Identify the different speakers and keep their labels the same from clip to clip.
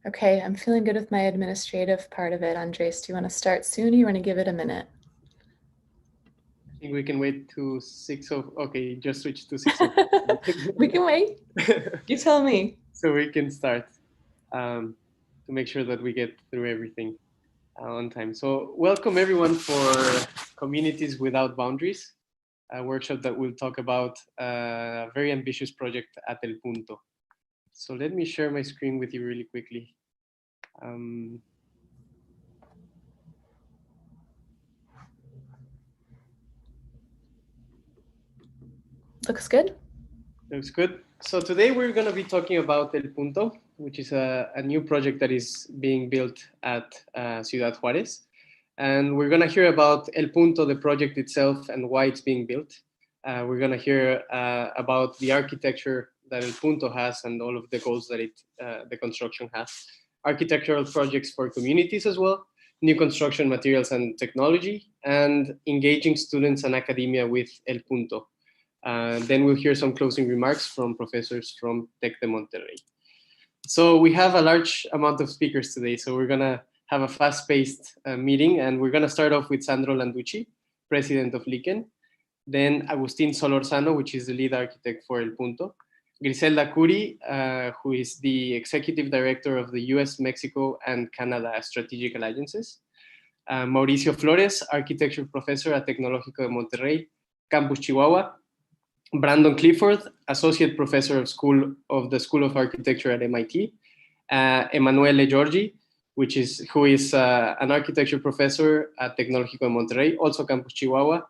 Speaker 1: Okay, I'm feeling good with my administrative part of it. Andres, do you want to start soon or you want to give it a minute?
Speaker 2: I think we can wait to 6 of, okay, just switch to 6 of.
Speaker 1: We can wait. You tell me.
Speaker 2: So we can start to make sure that we get through everything on time. So welcome everyone for Communities Without Boundaries, a workshop that will talk about a very ambitious project at El Punto. So let me share my screen with you really quickly.
Speaker 1: Looks good.
Speaker 2: Looks good. So today we're going to be talking about El Punto, which is a new project that is being built at Ciudad Juárez. And we're going to hear about El Punto, the project itself, and why it's being built. We're going to hear about the architecture that El Punto has and all of the goals that the construction has. Architectural projects for communities as well, new construction materials and technology, and engaging students and academia with El Punto. Then we'll hear some closing remarks from professors from Tec de Monterrey. So we have a large amount of speakers today, so we're going to have a fast-paced meeting, and we're going to start off with Sandro Landucci, president of Levine, then Augustin Solorzano, which is the lead architect for El Punto, Griselda Curi, who is the executive director of the US, Mexico, and Canada Strategic Alliances, Mauricio Flores, architecture professor at Tecnológico de Monterrey, Campus Chihuahua, Brandon Clifford, associate professor of the School of Architecture at MIT, Emanuele Giorgi, who is an architecture professor at Tecnológico de Monterrey, also Campus Chihuahua,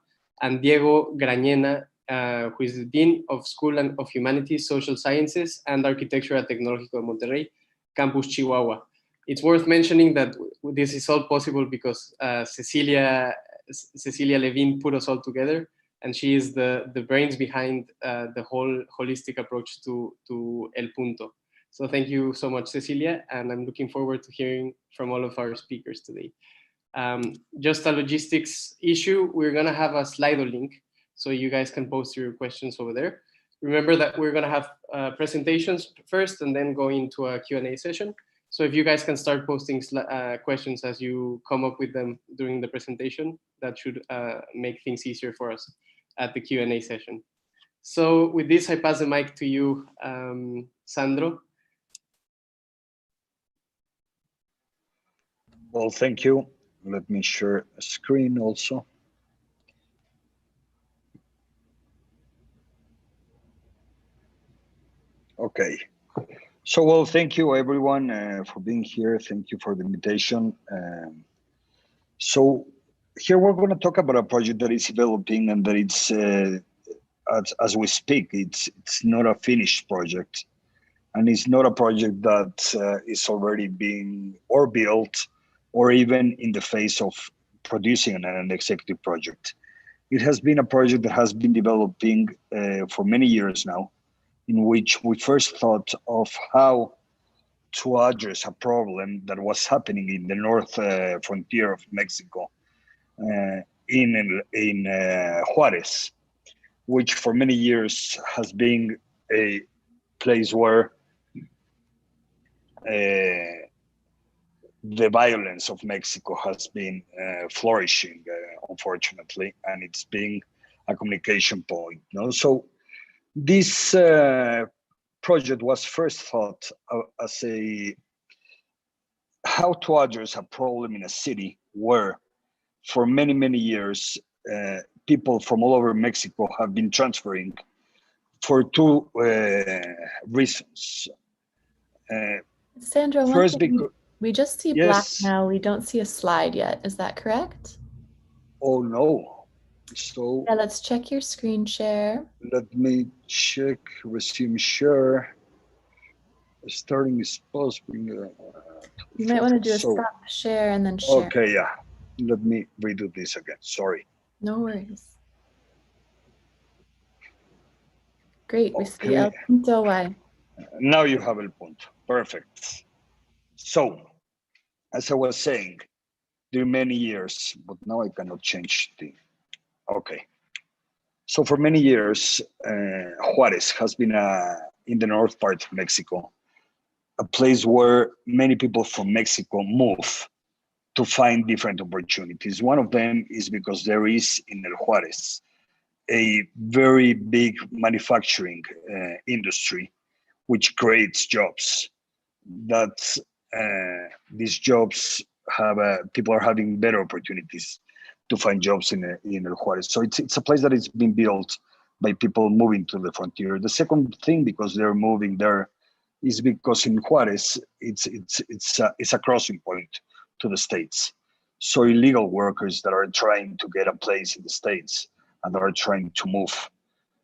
Speaker 2: and Diego Grañena, who is the Dean of School of Humanities, Social Sciences, and Architecture at Tecnológico de Monterrey, Campus Chihuahua. It's worth mentioning that this is all possible because Cecilia Levine put us all together, and she is the brains behind the whole holistic approach to El Punto. So thank you so much, Cecilia, and I'm looking forward to hearing from all of our speakers today. Just a logistics issue, we're gonna have a Slido link, so you guys can post your questions over there. Remember that we're gonna have presentations first and then go into a Q&A session. So if you guys can start posting questions as you come up with them during the presentation, that should make things easier for us at the Q&A session. So with this, I pass the mic to you, Sandro.
Speaker 3: Well, thank you. Let me share a screen also. Okay. So, well, thank you everyone for being here. Thank you for the invitation. So here we're going to talk about a project that is developing and that it's, as we speak, it's not a finished project. And it's not a project that is already being or built or even in the phase of producing an executive project. It has been a project that has been developing for many years now, in which we first thought of how to address a problem that was happening in the north frontier of Mexico, in Juárez, which for many years has been a place where the violence of Mexico has been flourishing, unfortunately, and it's being a communication point. No? So this project was first thought as how to address a problem in a city where for many, many years, people from all over Mexico have been transferring for two reasons.
Speaker 1: Sandro,
Speaker 3: first,
Speaker 1: we just see black now. We don't see a slide yet. Is that correct?
Speaker 3: Oh, no. So
Speaker 1: yeah, let's check your screen share.
Speaker 3: Let me check, resume share. Starting is supposed to be.
Speaker 1: You might want to do a stop share and then share.
Speaker 3: Okay, yeah. Let me redo this again. Sorry.
Speaker 1: No worries. Great. We see El Punto Y.
Speaker 3: Now you have El Punto. Perfect. So, as I was saying, during many years, but now I cannot change the. Okay. So for many years, Juárez has been in the north part of Mexico, a place where many people from Mexico move to find different opportunities. One of them is because there is in El Juárez a very big manufacturing industry which creates jobs. That these jobs have people are having better opportunities to find jobs in El Juárez. So it's a place that is being built by people moving to the frontier. The second thing, because they're moving there, is because in Juárez it's a crossing point to the States. So illegal workers that are trying to get a place in the States and are trying to move.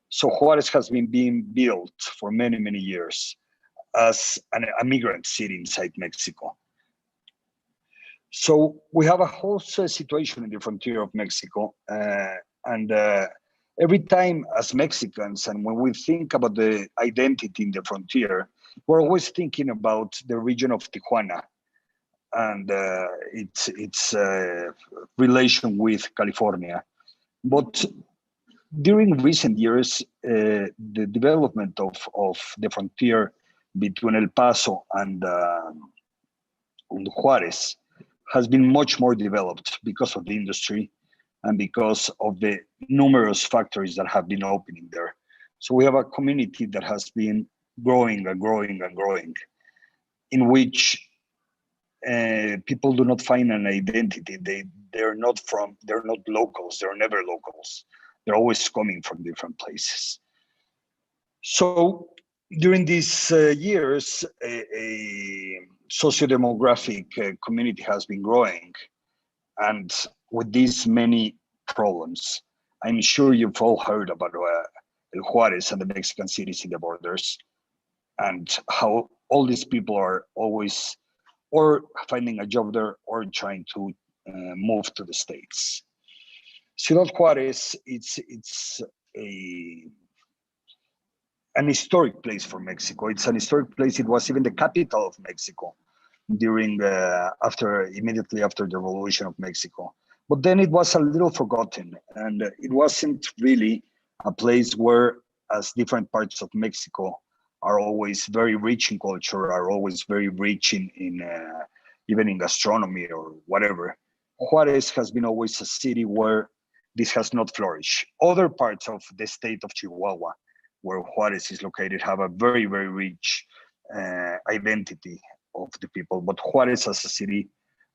Speaker 3: So Juárez has been being built for many, many years as a migrant city inside Mexico. So we have a whole situation in the frontier of Mexico. And every time as Mexicans, and when we think about the identity in the frontier, we're always thinking about the region of Tijuana and its relation with California. But during recent years, the development of the frontier between El Paso and Juárez has been much more developed because of the industry and because of the numerous factories that have been opening there. So we have a community that has been growing and growing and growing, in which people do not find an identity. They're not locals. They're never locals. They're always coming from different places. So during these years, a socio-demographic community has been growing, and with these many problems. I'm sure you've all heard about El Juárez and the Mexican cities in the borders, and how all these people are always or finding a job there or trying to move to the States. Ciudad Juárez, it's an historic place for Mexico. It's an historic place. It was even the capital of Mexico during immediately after the Revolution of Mexico. But then it was a little forgotten, and it wasn't really a place where, as different parts of Mexico are always very rich in culture, are always very rich in even in gastronomy or whatever. Juárez has been always a city where this has not flourished. Other parts of the state of Chihuahua, where Juárez is located, have a very, very rich identity of the people, but Juárez as a city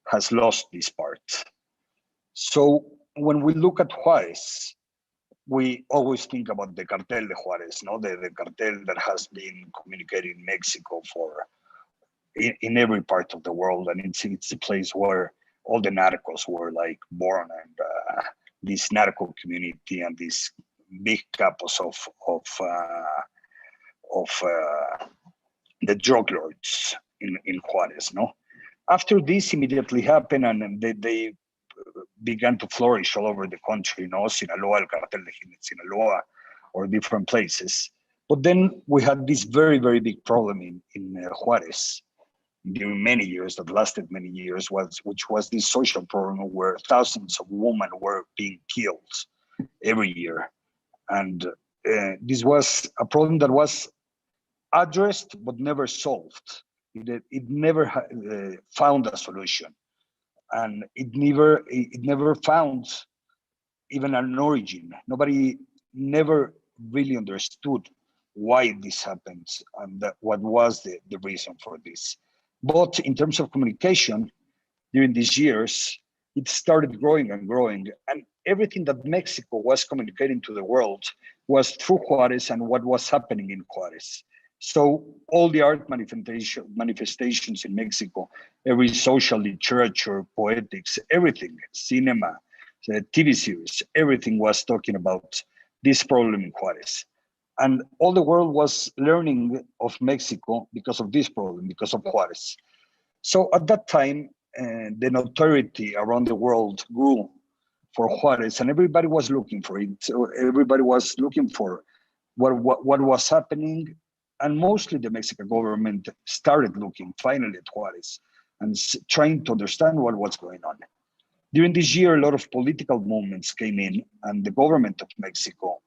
Speaker 3: has lost this part. So when we look at Juárez, we always think about the cartel de Juárez, no? The cartel that has been communicating in Mexico in every part of the world, and it's a place where all the narcos were like born, and this narco community and these big capos of the drug lords in Juárez, no? After this immediately happened, and they began to flourish all over the country, no? Sinaloa, El Cartel de Sinaloa, or different places. But then we had this very, very big problem in Juárez during many years, that lasted many years, which was this social problem where thousands of women were being killed every year. And this was a problem that was addressed but never solved. It never found a solution, and it never found even an origin. Nobody never really understood why this happened and what was the reason for this. But in terms of communication, during these years, it started growing and growing, and everything that Mexico was communicating to the world was through Juárez and what was happening in Juárez. So all the art manifestations in Mexico, every social literature, poetics, everything, cinema, the TV series, everything was talking about this problem in Juárez. And all the world was learning of Mexico because of this problem, because of Juárez. So at that time, the notoriety around the world grew for Juárez, and everybody was looking for it. So everybody was looking for what was happening, and mostly the Mexican government started looking finally at Juárez and trying to understand what was going on. During this year, a lot of political movements came in, and the government of Mexico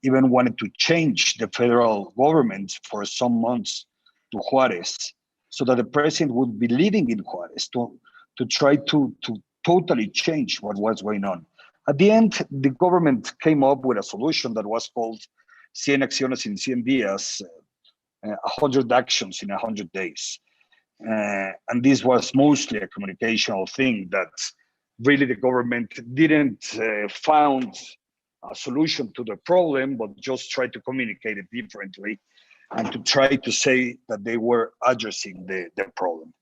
Speaker 3: even wanted to change the federal government for some months to Juárez, so that the president would be living in Juárez to try to totally change what was going on. At the end, the government came up with a solution that was called 100 acciones en 100 días, 100 actions in 100 days. And this was mostly a communicational thing that really the government didn't found a solution to the problem, but just tried to communicate it differently and to try to say that they were addressing the problem.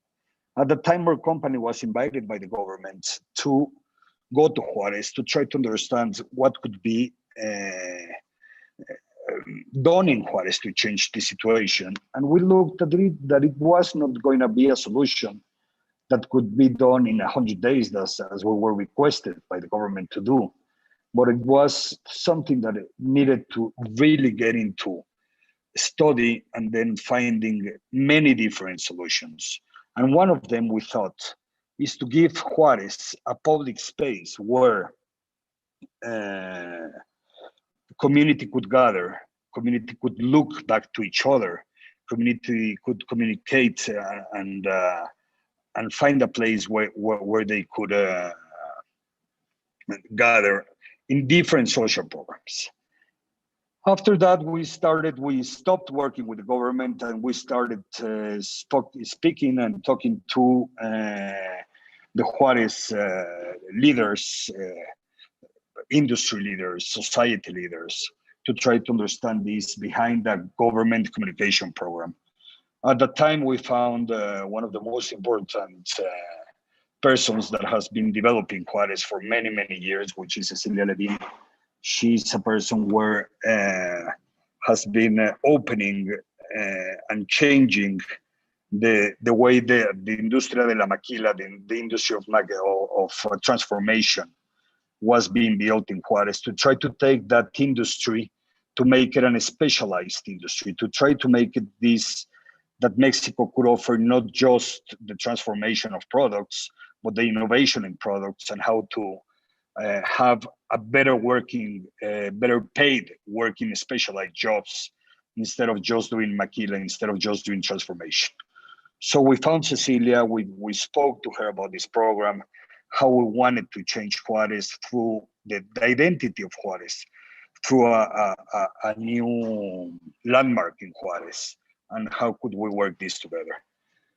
Speaker 3: At the time, our company was invited by the government to go to Juárez to try to understand what could be done in Juárez to change the situation. And we looked at it that it was not going to be a solution that could be done in 100 days, as we were requested by the government to do. But it was something that needed to really get into study and then finding many different solutions. And one of them, we thought, is to give Juárez a public space where community could gather, community could look back to each other, community could communicate and find a place where they could gather in different social programs. After that, we stopped working with the government and we started speaking and talking to the Juárez leaders, industry leaders, society leaders, to try to understand this behind the government communication program. At the time, we found one of the most important persons that has been developing Juárez for many, many years, which is Cecilia Levine. She's a person where has been opening and changing the way the industria de la maquila, the industry of transformation was being built in Juárez, to try to take that industry to make it a specialized industry, to try to make it this that Mexico could offer not just the transformation of products, but the innovation in products and how to have a better working, better paid working specialized jobs instead of just doing maquila, instead of just doing transformation. So we found Cecilia, we spoke to her about this program, how we wanted to change Juárez through the identity of Juárez, through a new landmark in Juárez, and how could we work this together.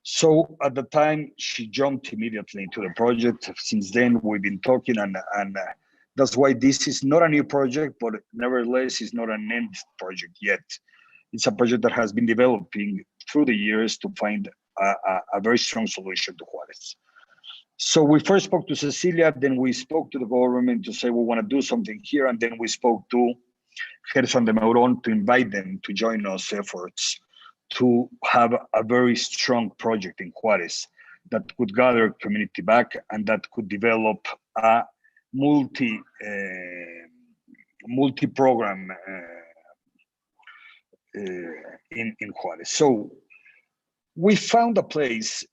Speaker 3: So at the time, she jumped immediately into the project. Since then, we've been talking, and that's why this is not a new project, but nevertheless, it's not an end project yet. It's a project that has been developing through the years to find a very strong solution to Juárez. So we first spoke to Cecilia, then we spoke to the government to say we want to do something here, and then we spoke to Herzog de Mouron to invite them to join us efforts to have a very strong project in Juárez that could gather community back and that could develop a multi-program in Juárez. So we found a place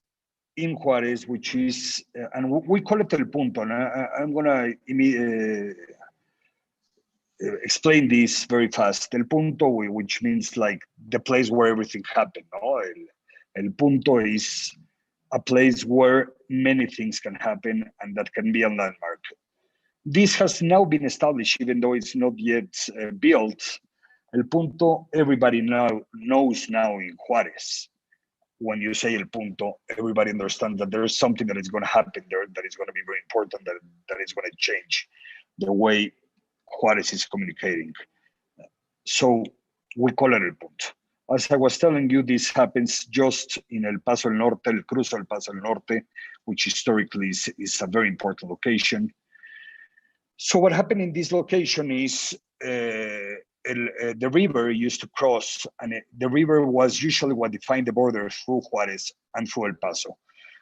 Speaker 3: in Juárez, which is, and we call it El Punto, and I'm gonna explain this very fast. El Punto, which means like the place where everything happened. No? El Punto is a place where many things can happen and that can be a landmark. This has now been established, even though it's not yet built. El Punto, everybody now knows now in Juárez. When you say El Punto, everybody understands that there is something that is going to happen there that is going to be very important, that is going to change the way Juárez is communicating. So we call it El Punto. As I was telling you, this happens just in El Paso del Norte, El Cruzo El Paso del Norte, which historically is a very important location. So what happened in this location is the river used to cross, and the river was usually what defined the border through Juárez and through El Paso.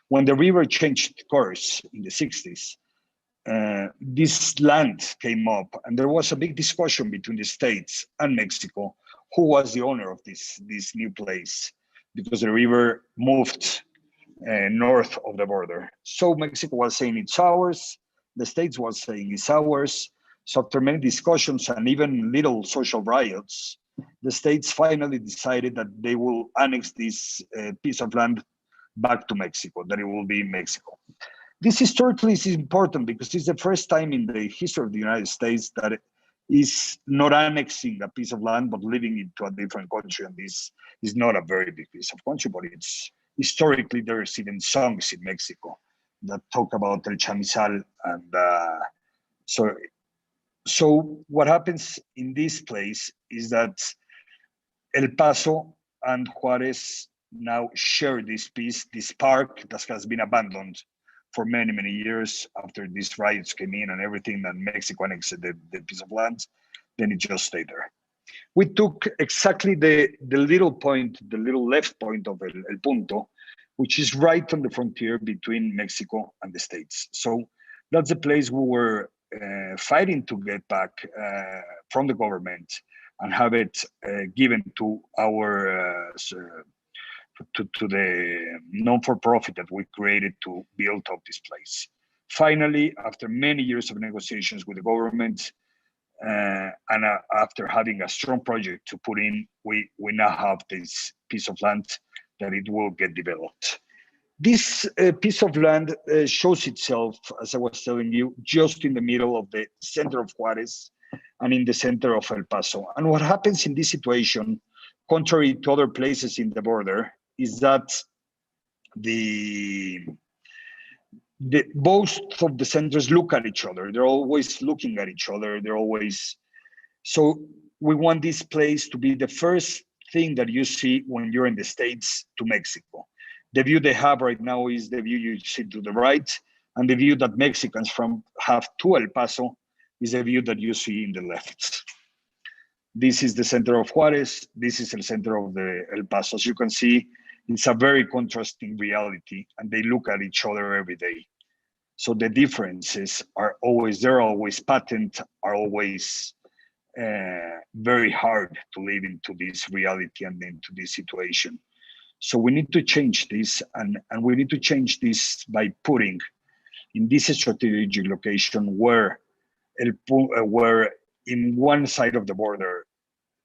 Speaker 3: When the river changed course in the 60s, this land came up, and there was a big discussion between the states and Mexico who was the owner of this new place, because the river moved north of the border. So Mexico was saying it's ours, the states was saying it's ours. So after many discussions and even little social riots, the states finally decided that they will annex this piece of land back to Mexico, that it will be Mexico. This historically is important because it's the first time in the history of the United States that it is not annexing a piece of land, but leaving it to a different country. And this is not a very big piece of country, but it's historically, there's even songs in Mexico that talk about El Chamizal. And so what happens in this place is that El Paso and Juárez now share this piece, this park that has been abandoned for many, many years after these riots came in and everything, and Mexico annexed the piece of land, then it just stayed there. We took exactly the little point, the little left point of El Punto, which is right on the frontier between Mexico and the States. So that's the place we were fighting to get back from the government and have it given to our to the non-for-profit that we created to build up this place. Finally, after many years of negotiations with the government, and after having a strong project to put in, we now have this piece of land that it will get developed. This piece of land shows itself, as I was telling you, just in the middle of the center of Juárez and in the center of El Paso. And what happens in this situation, contrary to other places in the border, is that both of the centers look at each other. They're always looking at each other. They're always, so we want this place to be the first thing that you see when you're in the States to Mexico. The view they have right now is the view you see to the right, and the view that Mexicans have to El Paso is the view that you see in the left. This is the center of Juárez. This is the center of the El Paso. As you can see, it's a very contrasting reality, and they look at each other every day. So the differences are always, they're always patent, are always very hard to live into this reality and into this situation. So we need to change this, and we need to change this by putting in this strategic location where in one side of the border,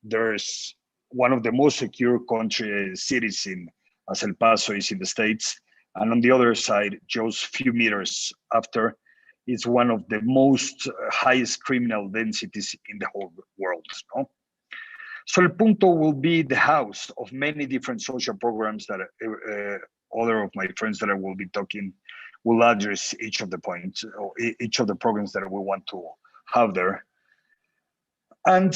Speaker 3: there's one of the most secure cities as El Paso is in the States. And on the other side, just a few meters after, is one of the most highest criminal densities in the whole world. No? So El Punto will be the house of many different social programs that other of my friends that I will be talking will address each of the points, or each of the programs that we want to have there. And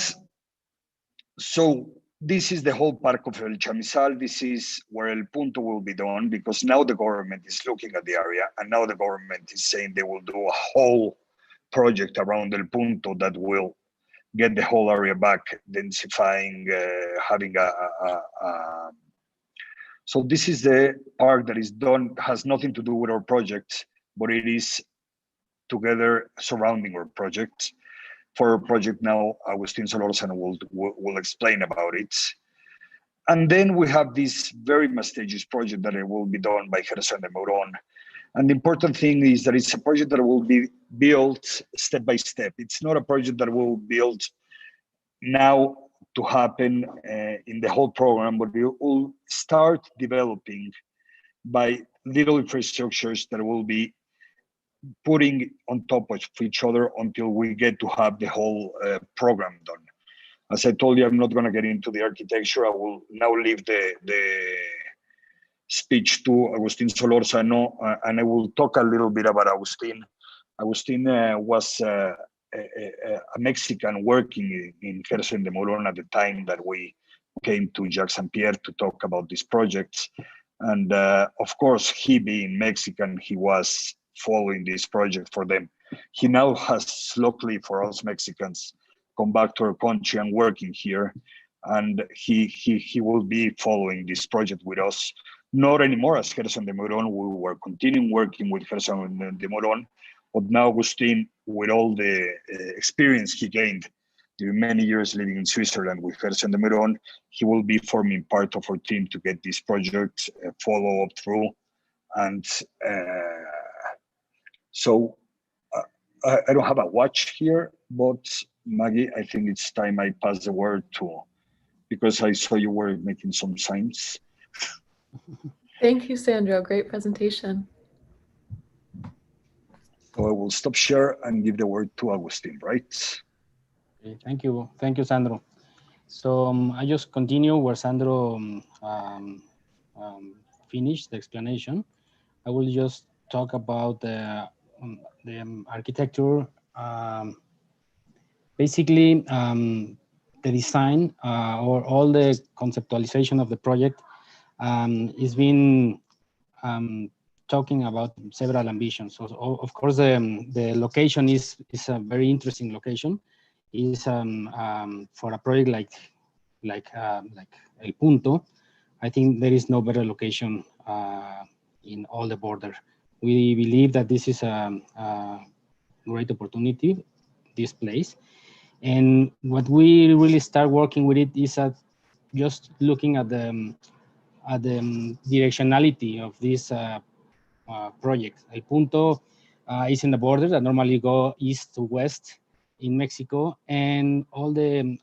Speaker 3: so this is the whole park of El Chamizal. This is where El Punto will be done, because now the government is looking at the area, and now the government is saying they will do a whole project around El Punto that will get the whole area back, densifying, having so this is the park that is done, has nothing to do with our project, but it is together surrounding our project. For our project now, Augustin Solorzano will explain about it. And then we have this very prestigious project that it will be done by Herzog de Mouron. And the important thing is that it's a project that will be built step by step. It's not a project that will build now to happen in the whole program, but it will start developing by little infrastructures that will be putting on top of each other until we get to have the whole program done. As I told you, I'm not going to get into the architecture. I will now leave the speech to Augustin Solorzano, and I will talk a little bit about Augustin. Augustin was a Mexican working in Herzog de Mouron at the time that we came to Jacques St. Pierre to talk about these projects. And of course, he being Mexican, he was following this project for them. He now has, luckily for us Mexicans, come back to our country and working here. And he will be following this project with us. Not anymore as Herzog de Mouron. We were continuing working with Herzog de Mouron. But now Augustin, with all the experience he gained during many years living in Switzerland with Herzog de Mouron, he will be forming part of our team to get this project follow up through. And so I don't have a watch here, but Maggie, I think it's time I pass the word to because I saw you were making some signs.
Speaker 1: Thank you, Sandro. Great presentation.
Speaker 3: So I will stop share and give the word to Augustin, right?
Speaker 4: Okay, thank you, Sandro. So I just continue where Sandro finished the explanation. I will just talk about the architecture. Basically, the design or all the conceptualization of the project is been talking about several ambitions. So, of course, the location is a very interesting location. Is for a project like El Punto, I think there is no better location in all the border. We believe that this is a great opportunity, this place. And what we really start working with it is just looking at the directionality of this project. El Punto is in the border that normally go east to west in Mexico, and all the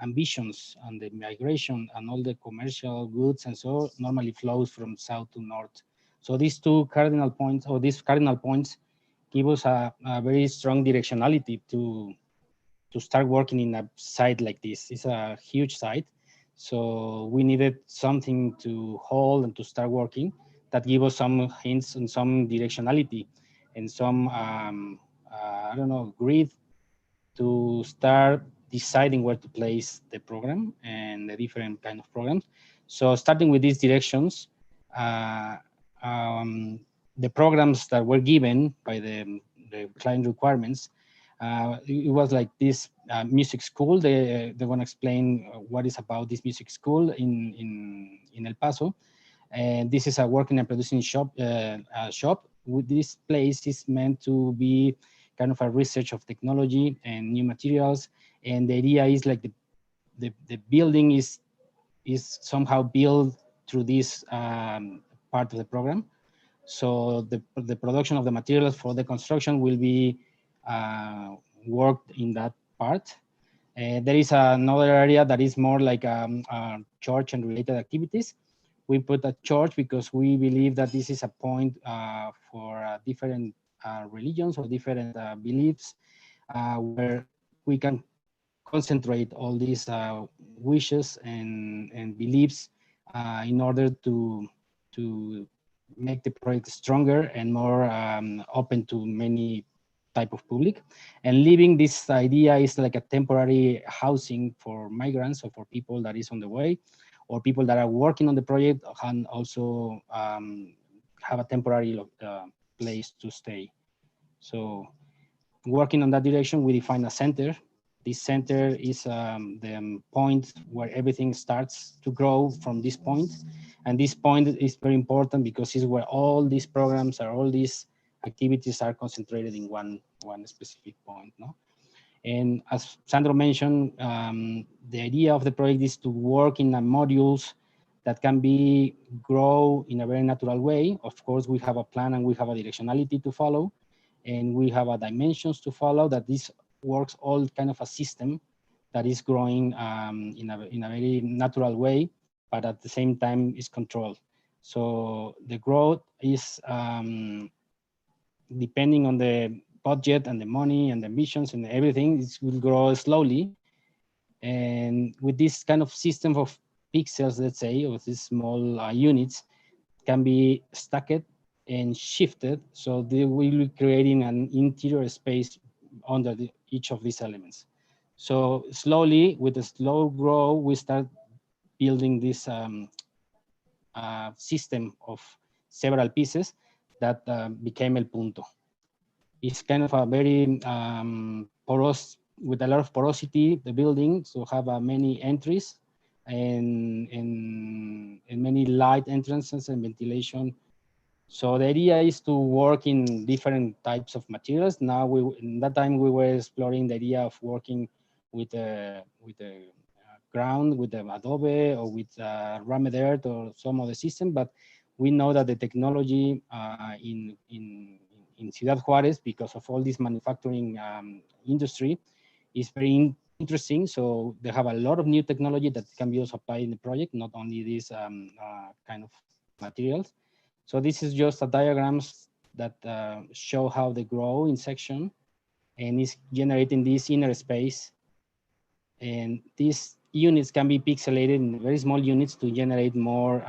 Speaker 4: ambitions and the migration and all the commercial goods and so normally flows from south to north. So these two cardinal points, or these cardinal points, give us a very strong directionality to start working in a site like this. It's a huge site, so we needed something to hold and to start working that give us some hints and some directionality and some I don't know, grid to start deciding where to place the program and the different kind of programs. So starting with these directions, uh, the programs that were given by the client requirements, it was like this music school. They want to explain what is about this music school in El Paso. And this is a working and producing shop. This place is meant to be kind of a research of technology and new materials. And the idea is like the building is somehow built through this part of the program. So the production of the materials for the construction will be worked in that part. There is another area that is more like church and related activities. We put a church because we believe that this is a point for different religions or different beliefs where we can concentrate all these wishes and beliefs in order to make the project stronger and more open to many type of public. And leaving this idea is like a temporary housing for migrants or for people that is on the way, or people that are working on the project and also have a temporary place to stay. So working on that direction, we define a center. This center is the point where everything starts to grow from this point. And this point is very important because it's where all these programs or all these activities are concentrated in one specific point. No? And as Sandro mentioned, the idea of the project is to work in modules that can be grow in a very natural way. Of course, we have a plan and we have a directionality to follow, and we have a dimensions to follow, that this works all kind of a system that is growing in a very natural way, but at the same time is controlled. So the growth is depending on the budget and the money and the ambitions and everything, it will grow slowly. And with this kind of system of pixels, let's say, of these small units, can be stacked and shifted, so they will be creating an interior space under each of these elements. So slowly, with a slow grow, we start building this system of several pieces that became El Punto. It's kind of a very porous, with a lot of porosity, the building, so have many entries and many light entrances and ventilation. So the idea is to work in different types of materials. Now, in that time, we were exploring the idea of working with the ground, with the adobe or with rammed earth or some other system. But we know that the technology in Ciudad Juárez, because of all this manufacturing industry, is very interesting. So they have a lot of new technology that can be also applied in the project, not only these kind of materials. So this is just a diagrams that show how they grow in section, and is generating this inner space. And these units can be pixelated in very small units to generate more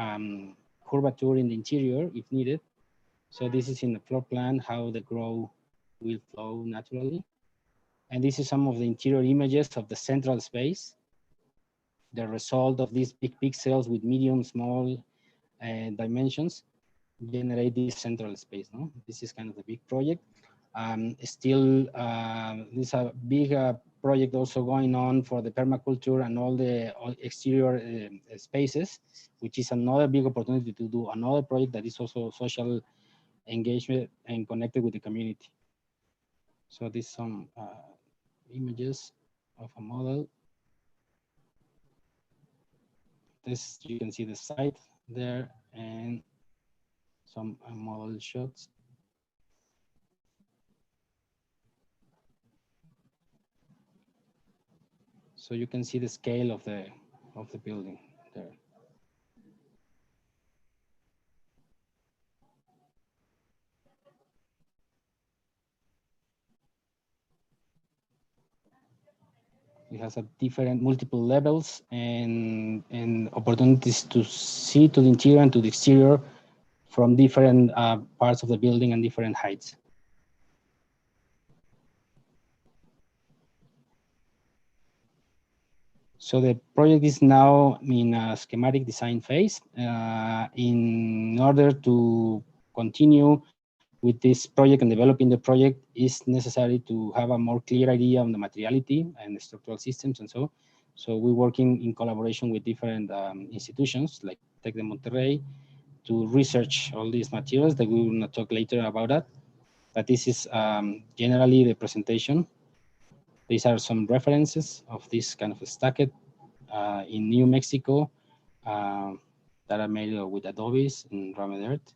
Speaker 4: curvature in the interior if needed. So this is in the floor plan, how the grow will flow naturally. And this is some of the interior images of the central space. The result of these big pixels with medium, small dimensions generate this central space. No? This is kind of the big project. Still, there's a big project also going on for the permaculture and all the exterior spaces, which is another big opportunity to do another project that is also social engagement and connected with the community. So these some images of a model. This, you can see the site there and some model shots. So you can see the scale of the building there. It has a different multiple levels and opportunities to see to the interior and to the exterior from different parts of the building and different heights. So the project is now in a schematic design phase. In order to continue with this project and developing the project, is necessary to have a more clear idea on the materiality and the structural systems and so. So we're working in collaboration with different institutions like Tec de Monterrey to research all these materials that we will not talk later about that. But this is generally the presentation. These are some references of this kind of stacked in New Mexico that are made with adobes and rammed earth.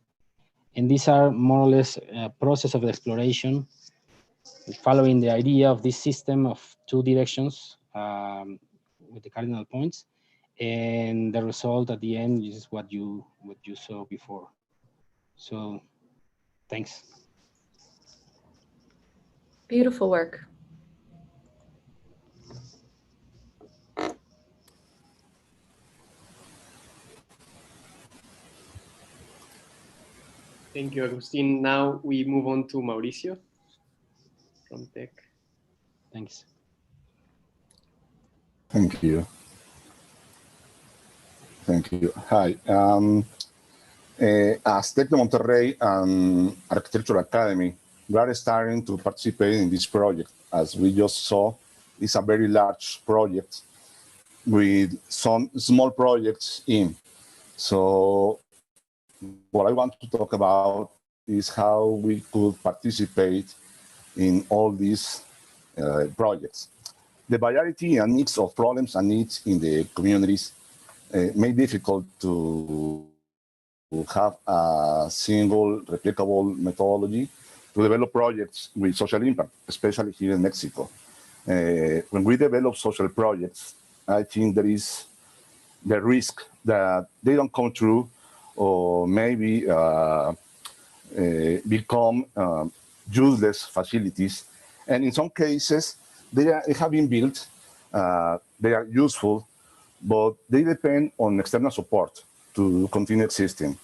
Speaker 4: And these are more or less a process of exploration, following the idea of this system of two directions with the cardinal points. And the result at the end is what you saw before. So thanks.
Speaker 1: Beautiful work.
Speaker 2: Thank you, Agustin. Now we move on to Mauricio from Tech.
Speaker 4: Thanks.
Speaker 5: Thank you. Thank you. Hi. As Tec de Monterrey and Architecture Academy, we are starting to participate in this project. As we just saw, it's a very large project with some small projects in. So what I want to talk about is how we could participate in all these projects. The variety and mix of problems and needs in the communities make it difficult to have a single replicable methodology to develop projects with social impact, especially here in Mexico. When we develop social projects, I think there is the risk that they don't come true, or maybe become useless facilities. And in some cases, they have been built, they are useful, but they depend on external support to continue existing.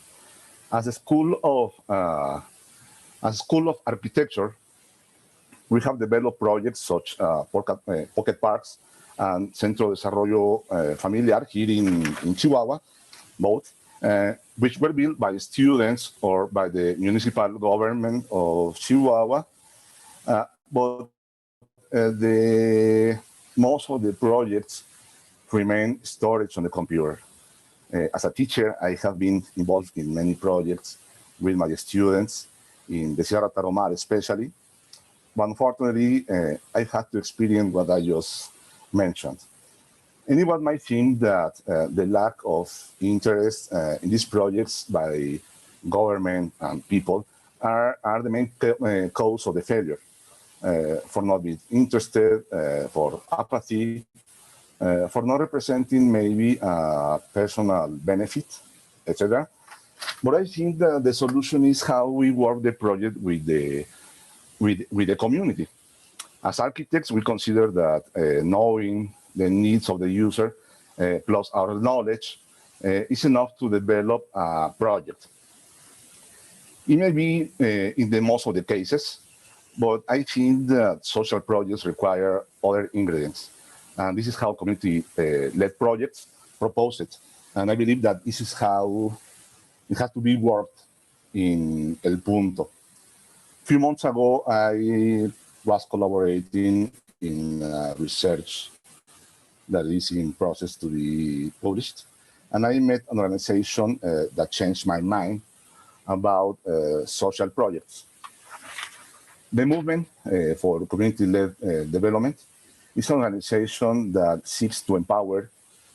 Speaker 5: As a school of architecture, we have developed projects such as pocket parks and Centro de Desarrollo Familiar here in Chihuahua, both, which were built by students or by the municipal government of Chihuahua. But most of the projects remain storage on the computer. As a teacher, I have been involved in many projects with my students in the Sierra Tarahumara especially. But unfortunately, I had to experience what I just mentioned. Anyone might think that the lack of interest in these projects by government and people are the main cause of the failure. for not being interested, for apathy, for not representing maybe personal benefit, etc. But I think that the solution is how we work the project with the community. As architects, we consider that knowing the needs of the user plus our knowledge is enough to develop a project. It may be in the most of the cases, but I think that social projects require other ingredients. And this is how community-led projects propose it. And I believe that this is how it has to be worked in El Punto. A few months ago, I was collaborating in research that is in process to be published. And I met an organization that changed my mind about social projects. The movement for community-led development is an organization that seeks to empower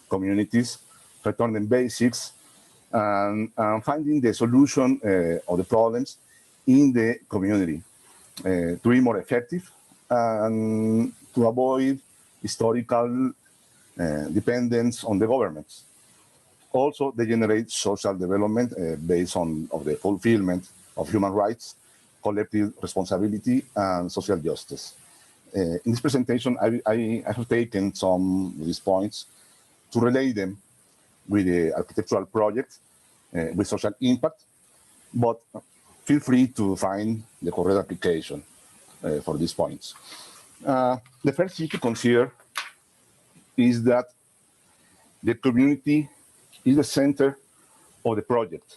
Speaker 5: communities, returning basics, and finding the solution of the problems in the community to be more effective and to avoid historical dependence on the governments. Also, they generate social development based on the fulfillment of human rights, collective responsibility, and social justice. In this presentation, I have taken some of these points to relate them with the architectural project with social impact, but feel free to find the correct application for these points. The first thing to consider is that the community is the center of the project.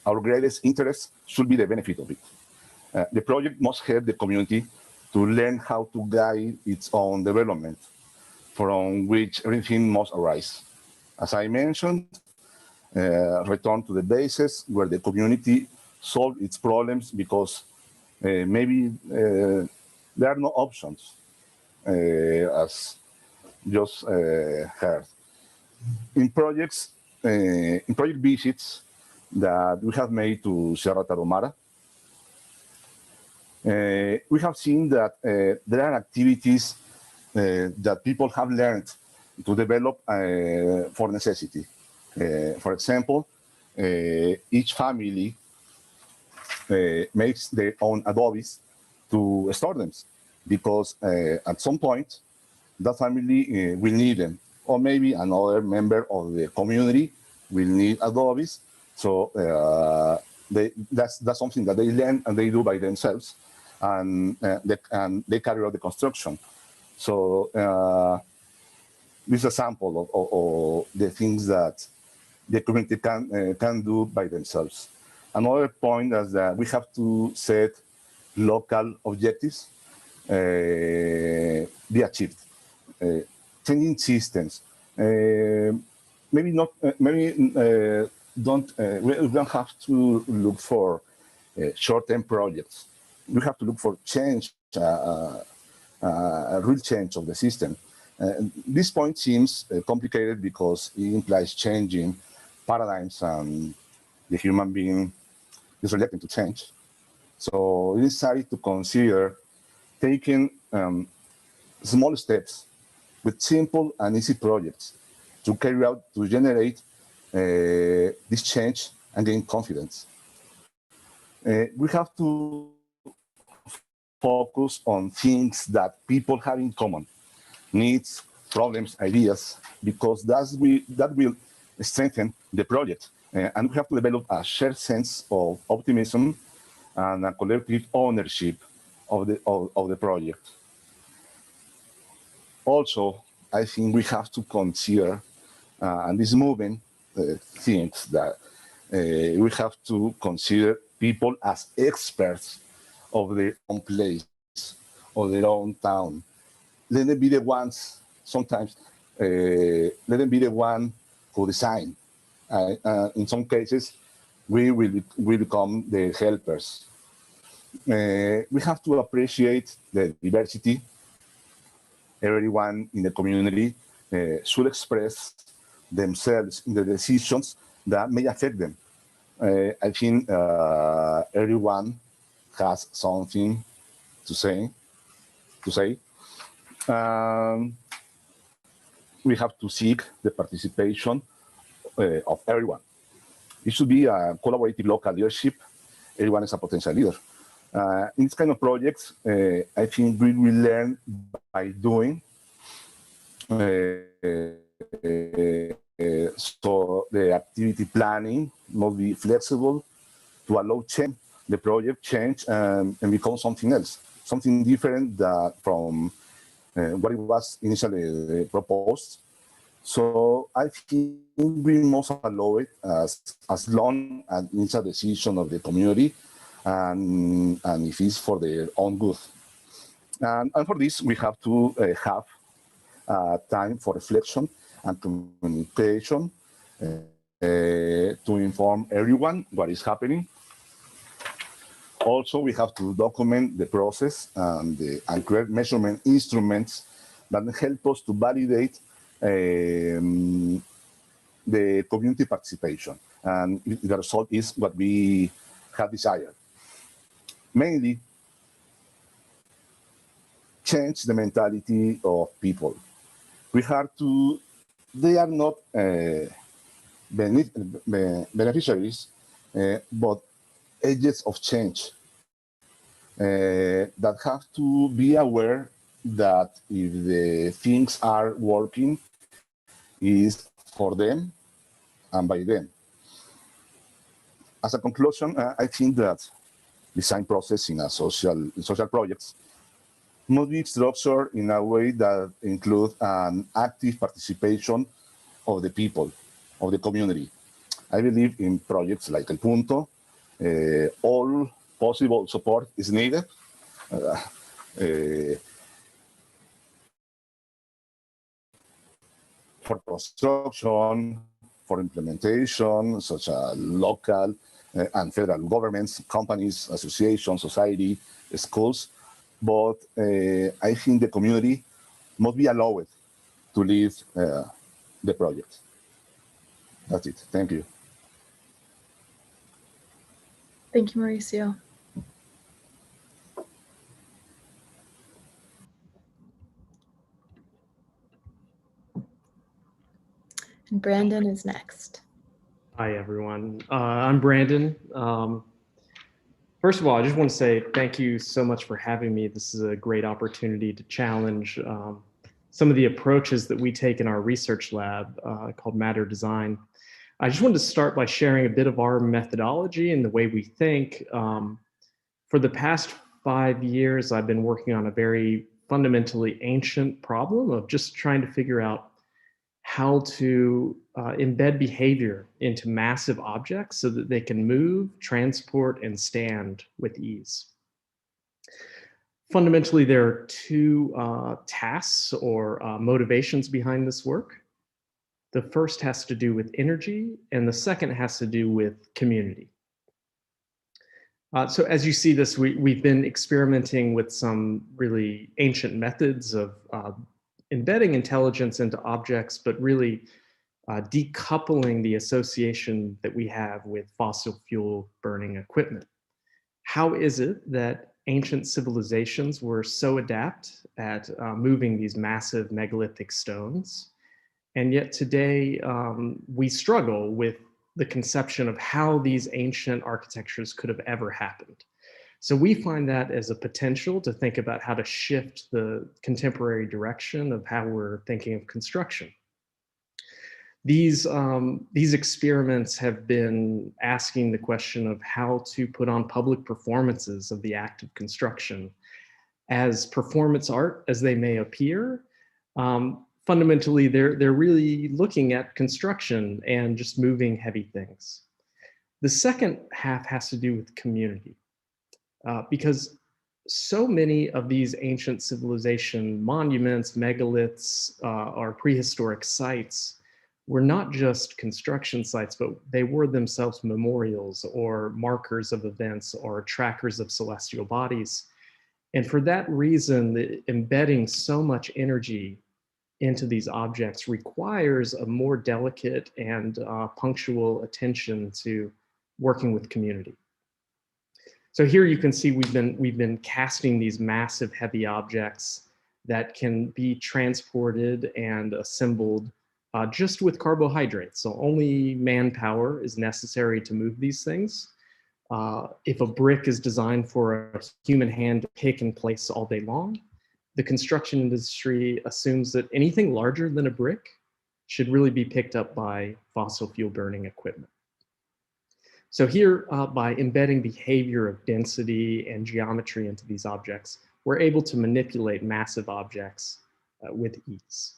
Speaker 5: Our greatest interest should be the benefit of it. The project must help the community to learn how to guide its own development, from which everything must arise. As I mentioned, return to the basis where the community solves its problems because maybe there are no options, as just heard. In project visits that we have made to Sierra Tarahumara, we have seen that there are activities that people have learned to develop for necessity. For example, each family makes their own adobes to store them because at some point that family will need them, or maybe another member of the community will need adobes. So that's something that they learn and they do by themselves, and they carry out the construction. So this is a sample of the things that the community can do by themselves. Another point is that we have to set local objectives be achieved. Changing systems, maybe not. Maybe we don't have to look for short-term projects. We have to look for change, a real change of the system. This point seems complicated because it implies changing paradigms, and the human being is reluctant to change. So it is necessary to consider taking small steps with simple and easy projects to carry out, to generate this change and gain confidence. We have to focus on things that people have in common, needs, problems, ideas, because that will strengthen the project. And we have to develop a shared sense of optimism and a collective ownership of the project. Also, I think we have to consider, and this movement thinks that we have to consider people as experts of their own place, of their own town. Let them be the ones, sometimes, let them be the one who design. In some cases, we will become the helpers. We have to appreciate the diversity. Everyone in the community should express themselves in the decisions that may affect them. I think everyone has something to say. to say. We have to seek the participation of everyone. It should be a collaborative local leadership. Everyone is a potential leader. In this kind of projects, I think we will learn by doing. So the activity planning must be flexible to allow change, the project change and become something else, something different from what it was initially proposed. So I think we must allow it as long as it's a decision of the community and if it's for their own good. And for this, we have to have time for reflection and communication to inform everyone what is happening. Also, we have to document the process and create measurement instruments that help us to validate the community participation. And the result is what we have desired. Mainly, change the mentality of people. We have to, they are not beneficiaries, but agents of change that have to be aware that if the things are working, is for them and by them. As a conclusion, I think that design process in social projects must be structured in a way that includes an active participation of the people, of the community. I believe in projects like El Punto, all possible support is needed. For construction, for implementation, such as local and federal governments, companies, associations, society, schools. But I think the community must be allowed to lead the project. That's it. Thank you.
Speaker 1: Thank you, Mauricio. And Brandon is next.
Speaker 6: Hi, everyone. I'm Brandon. First of all, I just want to say thank you so much for having me. This is a great opportunity to challenge some of the approaches that we take in our research lab called Matter Design. I just wanted to start by sharing a bit of our methodology and the way we think. For the past 5 years, I've been working on a very fundamentally ancient problem of just trying to figure out how to embed behavior into massive objects so that they can move, transport, and stand with ease. Fundamentally, there are two tasks or motivations behind this work. The first has to do with energy, and the second has to do with community. So as you see this, we've been experimenting with some really ancient methods of embedding intelligence into objects, but really decoupling the association that we have with fossil fuel burning equipment. How is it that ancient civilizations were so adept at moving these massive megalithic stones? And yet today we struggle with the conception of how these ancient architectures could have ever happened. So we find that as a potential to think about how to shift the contemporary direction of how we're thinking of construction. These experiments have been asking the question of how to put on public performances of the act of construction as performance art as they may appear. Fundamentally, they're really looking at construction and just moving heavy things. The second half has to do with community. Because so many of these ancient civilization monuments, megaliths, or prehistoric sites were not just construction sites, but they were themselves memorials or markers of events or trackers of celestial bodies. And for that reason, embedding so much energy into these objects requires a more delicate and punctual attention to working with community. So here you can see we've been casting these massive heavy objects that can be transported and assembled just with carbohydrates. So only manpower is necessary to move these things. If a brick is designed for a human hand to pick and place all day long, the construction industry assumes that anything larger than a brick should really be picked up by fossil fuel burning equipment. So here, by embedding behavior of density and geometry into these objects, we're able to manipulate massive objects with ease.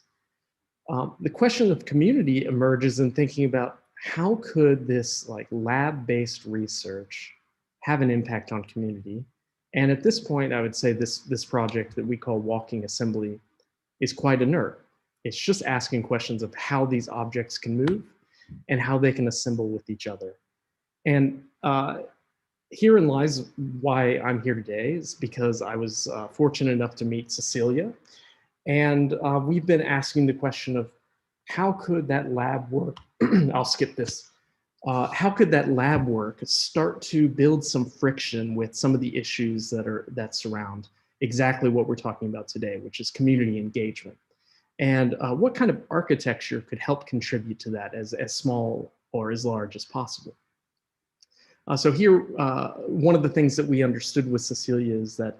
Speaker 6: The question of community emerges in thinking about how could this like lab-based research have an impact on community? And at this point, I would say this project that we call Walking Assembly is quite inert. It's just asking questions of how these objects can move and how they can assemble with each other. And herein lies why I'm here today, is because I was fortunate enough to meet Cecilia. And we've been asking the question of how could that lab work? I'll skip this. How could that lab work start to build some friction with some of the issues that surround exactly what we're talking about today, which is community engagement? And what kind of architecture could help contribute to that as small or as large as possible? So here, one of the things that we understood with Cecilia is that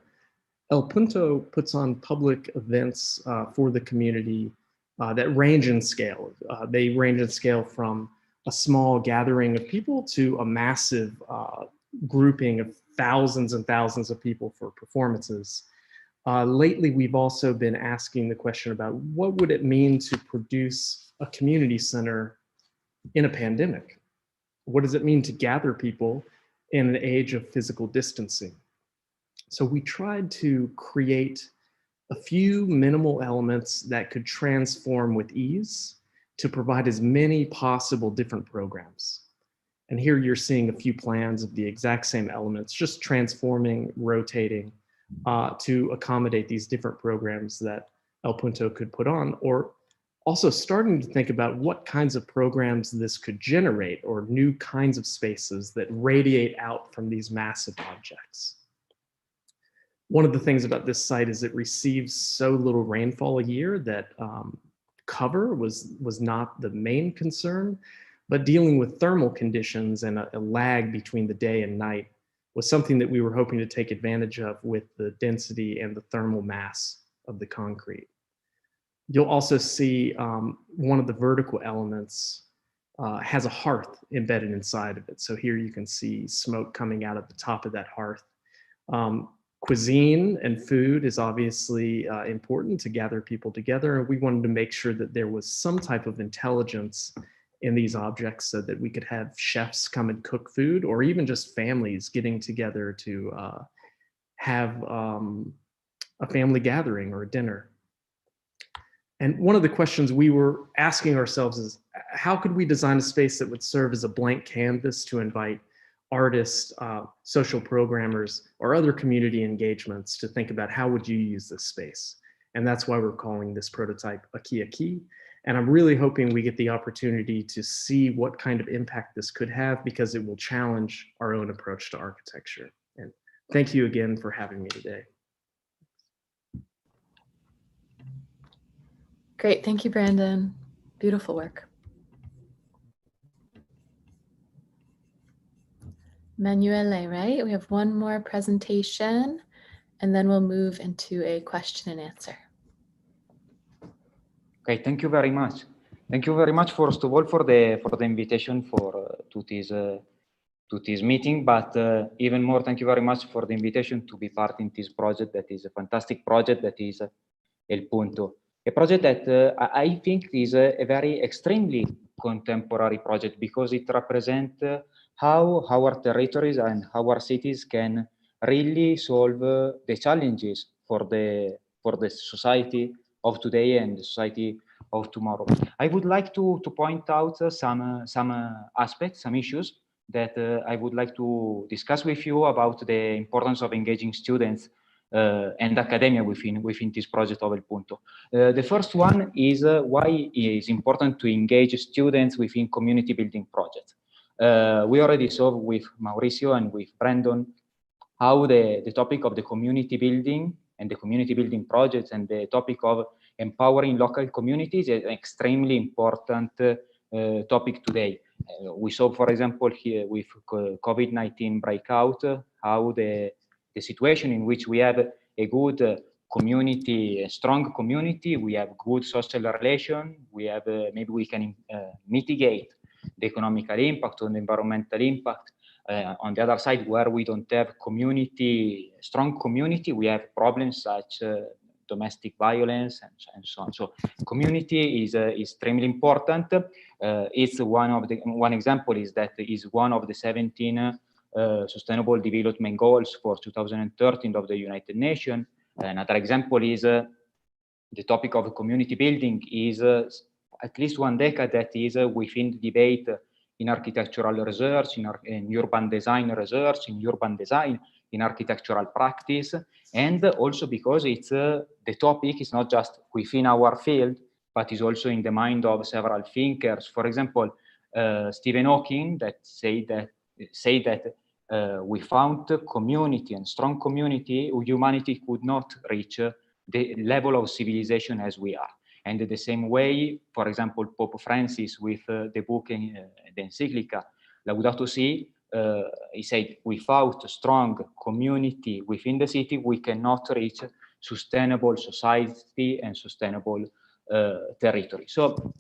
Speaker 6: El Punto puts on public events for the community that range in scale. They range in scale from a small gathering of people to a massive grouping of thousands and thousands of people for performances. Lately, we've also been asking the question about what would it mean to produce a community center in a pandemic? What does it mean to gather people in an age of physical distancing? So we tried to create a few minimal elements that could transform with ease to provide as many possible different programs. And here you're seeing a few plans of the exact same elements, just transforming, rotating to accommodate these different programs that El Punto could put on, or also starting to think about what kinds of programs this could generate, or new kinds of spaces that radiate out from these massive objects. One of the things about this site is it receives so little rainfall a year that cover was not the main concern, but dealing with thermal conditions and a lag between the day and night was something that we were hoping to take advantage of with the density and the thermal mass of the concrete. You'll also see one of the vertical elements has a hearth embedded inside of it. So here you can see smoke coming out of the top of that hearth. Cuisine and food is obviously important to gather people together. And we wanted to make sure that there was some type of intelligence in these objects so that we could have chefs come and cook food, or even just families getting together to have a family gathering or a dinner. And one of the questions we were asking ourselves is, how could we design a space that would serve as a blank canvas to invite artists, social programmers, or other community engagements to think about how would you use this space? And that's why we're calling this prototype Aki Aki. And I'm really hoping we get the opportunity to see what kind of impact this could have, because it will challenge our own approach to architecture. And thank you again for having me today.
Speaker 1: Great, thank you, Brandon. Beautiful work. Emanuele, right? We have one more presentation, and then we'll move into a question and answer.
Speaker 7: Okay, thank you very much. Thank you very much, first of all, for the invitation to this meeting. But even more, thank you very much for the invitation to be part in this project. That is a fantastic project. That is El Punto, a project that I think is a very extremely contemporary project, because it represents how our territories and how our cities can really solve the challenges for the society of today and the society of tomorrow. I would like to point out some aspects, some issues that I would like to discuss with you about the importance of engaging students and academia within this project of El Punto. The first one is why it is important to engage students within community building projects. We already saw with Mauricio and with Brandon how the topic of the community building and the community building projects and the topic of empowering local communities is an extremely important topic today. We saw, for example, here with COVID-19 breakout, how the situation in which we have a good community, a strong community, we have good social relation, we have maybe we can mitigate the economical impact or the environmental impact. On the other side, where we don't have strong community, we have problems such domestic violence and so on. So community is extremely important. It's one example is that is one of the 17 Sustainable Development Goals for 2013 of the United Nations. Another example is the topic of community building is at least one decade that is within the debate in architectural research, in urban design research, in urban design, in architectural practice, and also because it's the topic is not just within our field, but is also in the mind of several thinkers. For example, Stephen Hawking that say that without community and strong community, humanity could not reach the level of civilization as we are. And the same way, for example, Pope Francis with the book and the encyclica Laudato Si, he said, without a strong community within the city, we cannot reach sustainable society and sustainable territory. So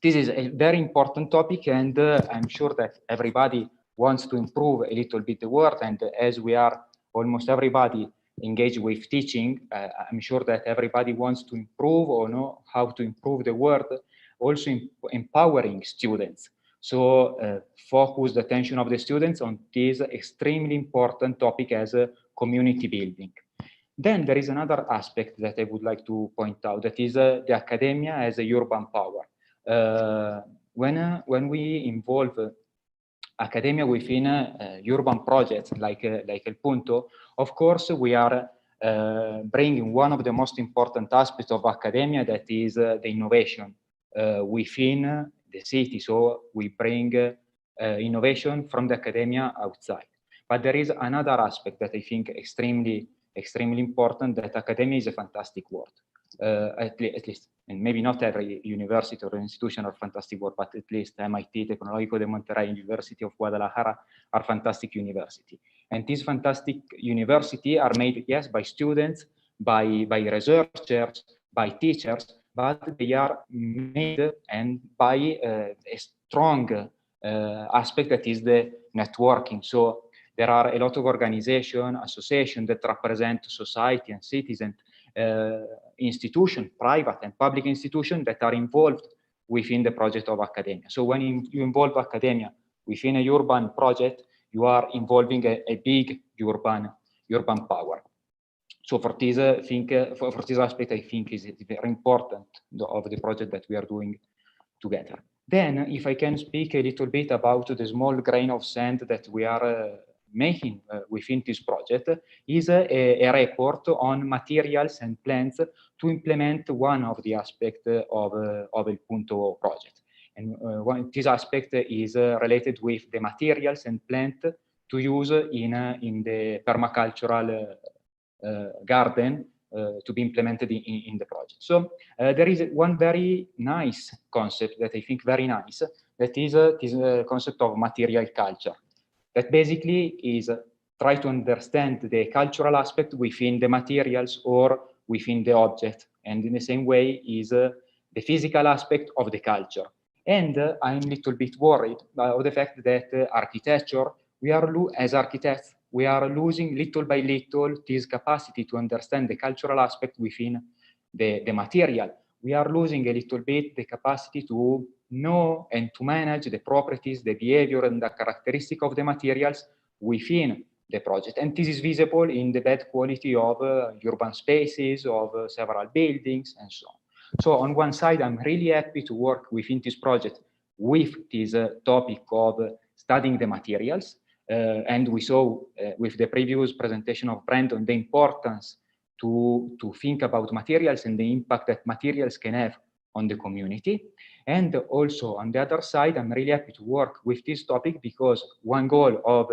Speaker 7: this is a very important topic, and I'm sure that everybody wants to improve a little bit the world. And as we are almost everybody engaged with teaching, I'm sure that everybody wants to improve or know how to improve the world, also empowering students. So focus the attention of the students on this extremely important topic as community building. Then there is another aspect that I would like to point out, that is the academia as a urban power. When we involve academia within urban projects like El Punto, of course, we are bringing one of the most important aspects of academia, that is the innovation within the city. So we bring innovation from the academia outside. But there is another aspect that I think extremely important, that academia is a fantastic word. At least, and maybe not every university or institution are fantastic word, but at least MIT, Tecnológico de Monterrey, University of Guadalajara are fantastic university. And these fantastic university are made, yes, by students, by researchers, by teachers, but they are made and by a strong aspect that is the networking. So there are a lot of organizations, associations that represent society and citizens, institutions, private and public institutions that are involved within the project of academia. So when you involve academia within a urban project, you are involving a big urban power. So for this, for this aspect, I think is very important of the project that we are doing together. Then, if I can speak a little bit about the small grain of sand that we are making within this project, is a report on materials and plans to implement one of the aspects of El Punto project. And this aspect is related with the materials and plant to use in the permacultural garden to be implemented in the project. So there is one very nice concept that I think very nice, that is this concept of material culture. That basically is try to understand the cultural aspect within the materials or within the object. And in the same way is the physical aspect of the culture. And I'm a little bit worried about the fact that architecture, as architects, we are losing little by little this capacity to understand the cultural aspect within the material. We are losing a little bit the capacity to know and to manage the properties, the behavior, and the characteristic of the materials within the project. And this is visible in the bad quality of urban spaces, of several buildings, and so on. So on one side, I'm really happy to work within this project with this topic of studying the materials. And we saw with the previous presentation of Brandon the importance to think about materials and the impact that materials can have on the community. And also on the other side, I'm really happy to work with this topic because one goal of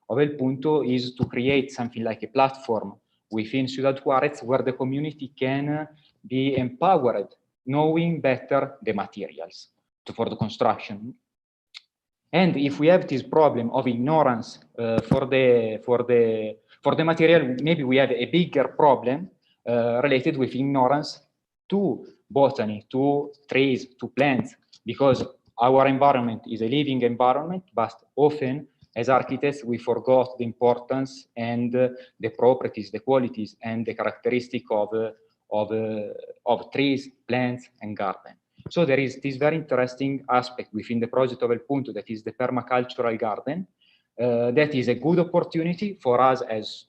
Speaker 7: of El Punto is to create something like a platform within Ciudad Juárez where the community can be empowered, knowing better the materials for the construction. And if we have this problem of ignorance for the material, maybe we have a bigger problem related with ignorance to botany, to trees, to plants, because our environment is a living environment, but often as architects, we forgot the importance and the properties, the qualities, and the characteristic of trees, plants, and garden. So there is this very interesting aspect within the project of El Punto, that is the permacultural garden. That is a good opportunity for us as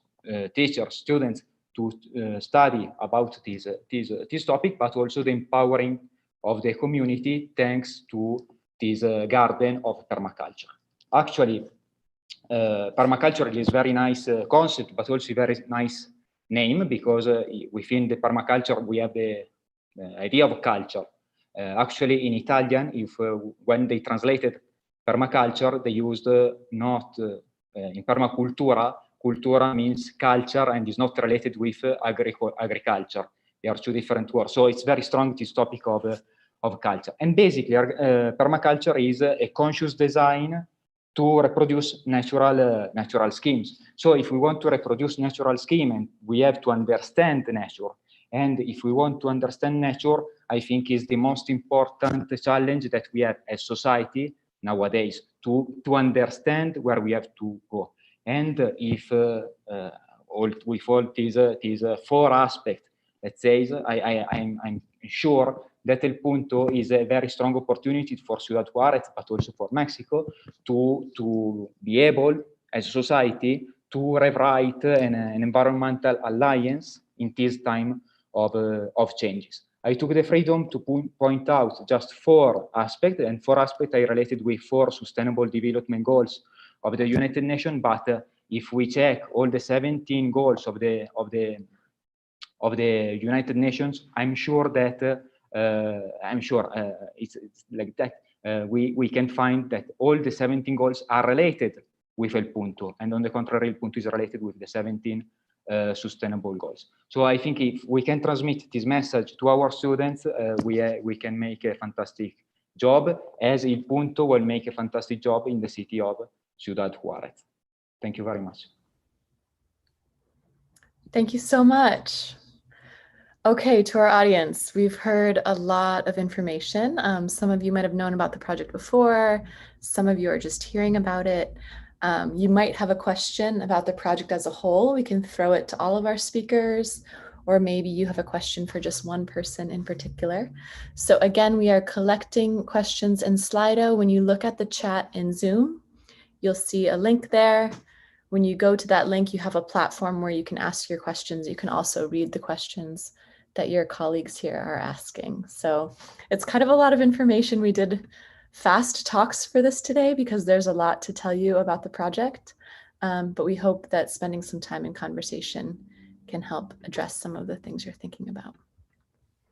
Speaker 7: teachers, students, to study about this topic, but also the empowering of the community thanks to this garden of permaculture. Actually, permaculture is a very nice concept, but also a very nice name, because within the permaculture we have the idea of culture. Actually, in Italian, when they translated permaculture, they used not in permacultura. Cultura means culture and is not related with agriculture. They are two different words. So it's very strong, this topic of culture. And basically, permaculture is a conscious design to reproduce natural schemes. So if we want to reproduce natural scheme, and we have to understand nature. And if we want to understand nature, I think is the most important challenge that we have as society nowadays, to understand where we have to go. And if with all these four aspects, let's say, I'm sure that El Punto is a very strong opportunity for Ciudad Juárez, but also for Mexico, to be able, as a society, to rewrite an environmental alliance in this time of changes. I took the freedom to point out just 4 aspects, and 4 aspects I related with 4 sustainable development goals of the United Nations. But if we check all the 17 goals of the United Nations, I'm sure that it's like that. We can find that all the 17 goals are related with El Punto, and on the contrary, El Punto is related with the 17 sustainable goals. So I think if we can transmit this message to our students, we can make a fantastic job, as El Punto will make a fantastic job in the city of Ciudad Juárez. Thank you very much.
Speaker 1: Thank you so much. Okay, to our audience, we've heard a lot of information. Some of you might have known about the project before. Some of you are just hearing about it. You might have a question about the project as a whole. We can throw it to all of our speakers, or maybe you have a question for just one person in particular. So again, we are collecting questions in Slido. When you look at the chat in Zoom, you'll see a link there. When you go to that link, you have a platform where you can ask your questions. You can also read the questions that your colleagues here are asking. So it's kind of a lot of information. We did fast talks for this today because there's a lot to tell you about the project, but we hope that spending some time in conversation can help address some of the things you're thinking about.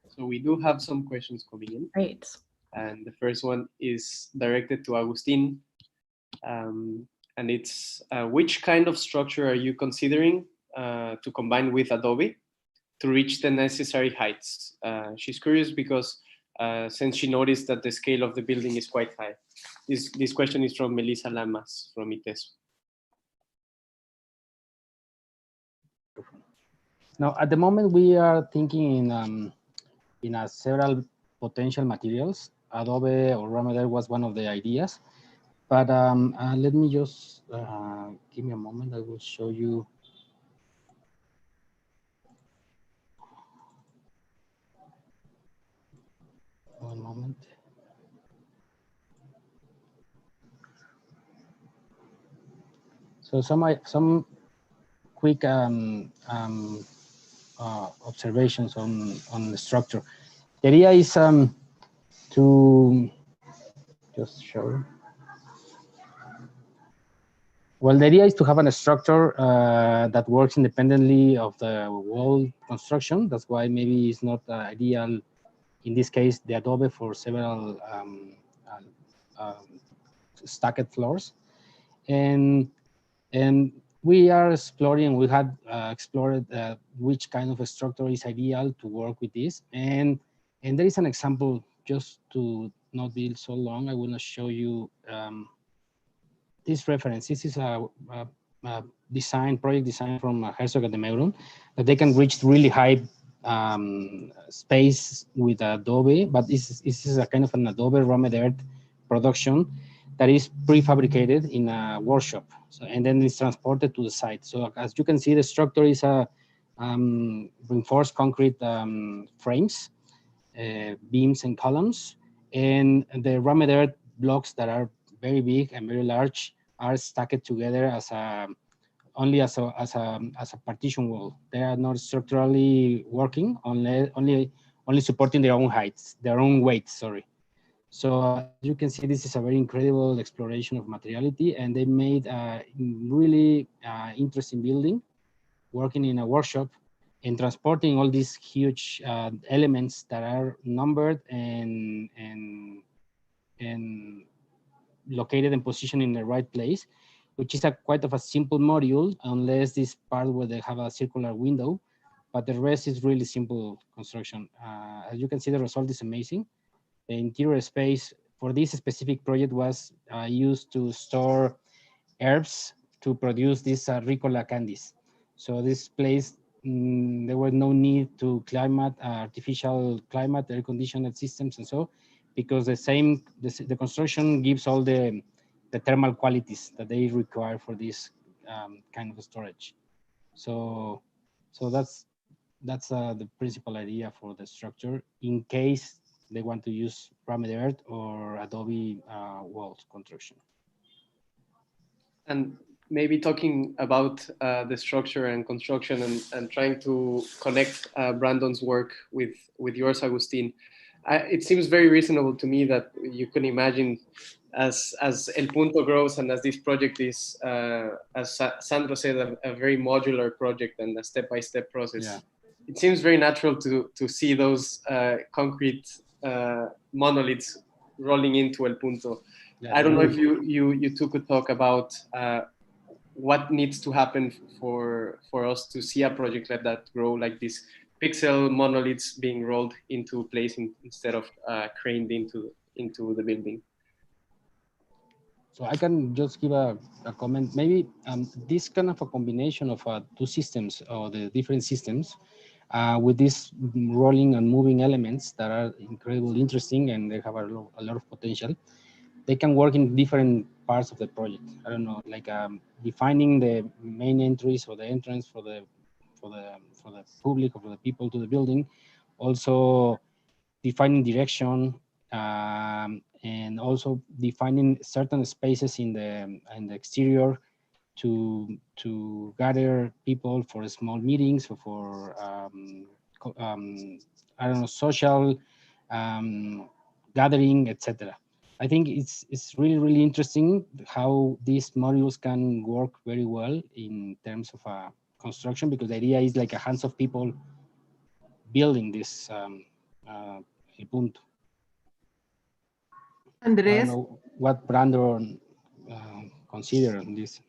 Speaker 2: So we do have some questions coming in.
Speaker 1: Great.
Speaker 2: And the first one is directed to Augustin. And it's, which kind of structure are you considering to combine with Adobe to reach the necessary heights? She's curious because since she noticed that the scale of the building is quite high. This question is from Melissa Lamas from ITESO.
Speaker 4: Now, at the moment, we are thinking in several potential materials. Adobe or raw material was one of the ideas. But let me just give me a moment. I will show you. One moment. So some quick observations on the structure. The idea is to just show. Well, the idea is to have a structure that works independently of the wall construction. That's why maybe it's not ideal, in this case, the Adobe for several stacked floors. And And we are exploring, we had explored which kind of a structure is ideal to work with this. And there is an example, just to not be so long, I will not show you this reference. This is a project design from Herzog de Mouron, that they can reach really high space with Adobe, but this is a kind of an Adobe raw material production that is prefabricated in a workshop. So, and then it's transported to the site. So as you can see, the structure is a reinforced concrete frames, beams and columns, and the raw material blocks that are very big and very large are stacked together as a only as a partition wall. They are not structurally working, only supporting their own heights, their own weight. Sorry. So you can see, this is a very incredible exploration of materiality, and they made a really interesting building, working in a workshop and transporting all these huge elements that are numbered and located and positioned in the right place, which is quite of a simple module, unless this part where they have a circular window, but the rest is really simple construction. As you can see, the result is amazing. The interior space for this specific project was used to store herbs to produce these Ricola candies. So this place, there was no need to artificial climate, air conditioned systems and so, because the construction gives all the thermal qualities that they require for this kind of storage. So that's the principal idea for the structure, in case they want to use Rammed Earth or Adobe walls construction.
Speaker 2: And maybe talking about the structure and construction, and trying to connect Brandon's work with yours, Augustin, it seems very reasonable to me that you can imagine, as El Punto grows and as this project is, as Sandro said, a very modular project and a step-by-step process. Yeah. It seems very natural to see those concrete monoliths rolling into El Punto. Yeah, I don't know if you two could talk about what needs to happen for us to see a project like that grow, like this pixel monoliths being rolled into place instead of craned into the building.
Speaker 4: So I can just give a comment. Maybe this kind of a combination of two systems, or the different systems, with these rolling and moving elements that are incredibly interesting, and they have a lot of potential. They can work in different parts of the project. I don't know, like defining the main entries or the entrance for the public or for the people to the building. Also defining direction, and also defining certain spaces in the exterior to gather people for small meetings or for I don't know, social gathering, etc. I think it's really interesting how these modules can work very well in terms of construction, because the idea is like a hands of people building this El Punto.
Speaker 8: Andres,
Speaker 4: I don't know what Brandon consider on this.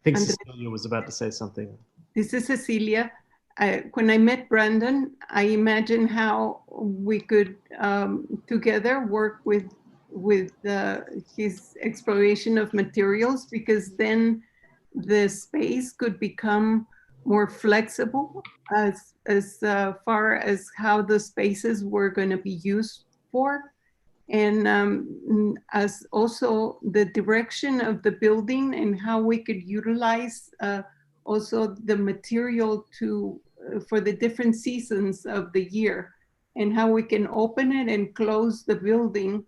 Speaker 6: I think Cecilia was about to say something.
Speaker 8: This is Cecilia. When I met Brandon, I imagined how we could together work with his exploration of materials, because then the space could become more flexible as far as how the spaces were going to be used for, and as also the direction of the building and how we could utilize also the material for the different seasons of the year, and how we can open it and close the building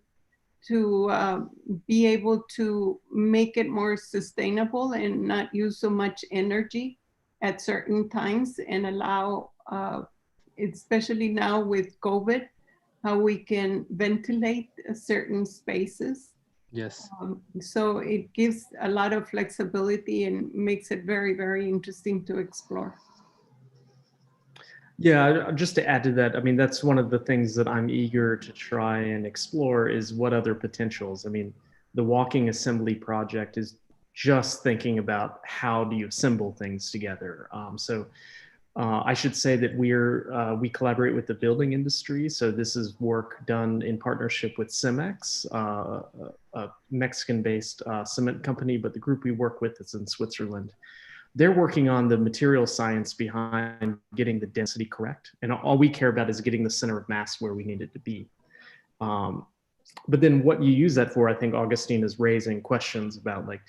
Speaker 8: to be able to make it more sustainable and not use so much energy at certain times, and allow, especially now with COVID, how we can ventilate certain spaces.
Speaker 4: Yes.
Speaker 8: So it gives a lot of flexibility and makes it very interesting to explore.
Speaker 6: Yeah, just to add to that, I mean, that's one of the things that I'm eager to try and explore, is what other potentials. I mean, the walking assembly project is just thinking about how do you assemble things together. I should say that we collaborate with the building industry. So this is work done in partnership with Cemex, a Mexican-based cement company, but the group we work with is in Switzerland. They're working on the material science behind getting the density correct. And all we care about is getting the center of mass where we need it to be. But then what you use that for, I think Augustin is raising questions about, like,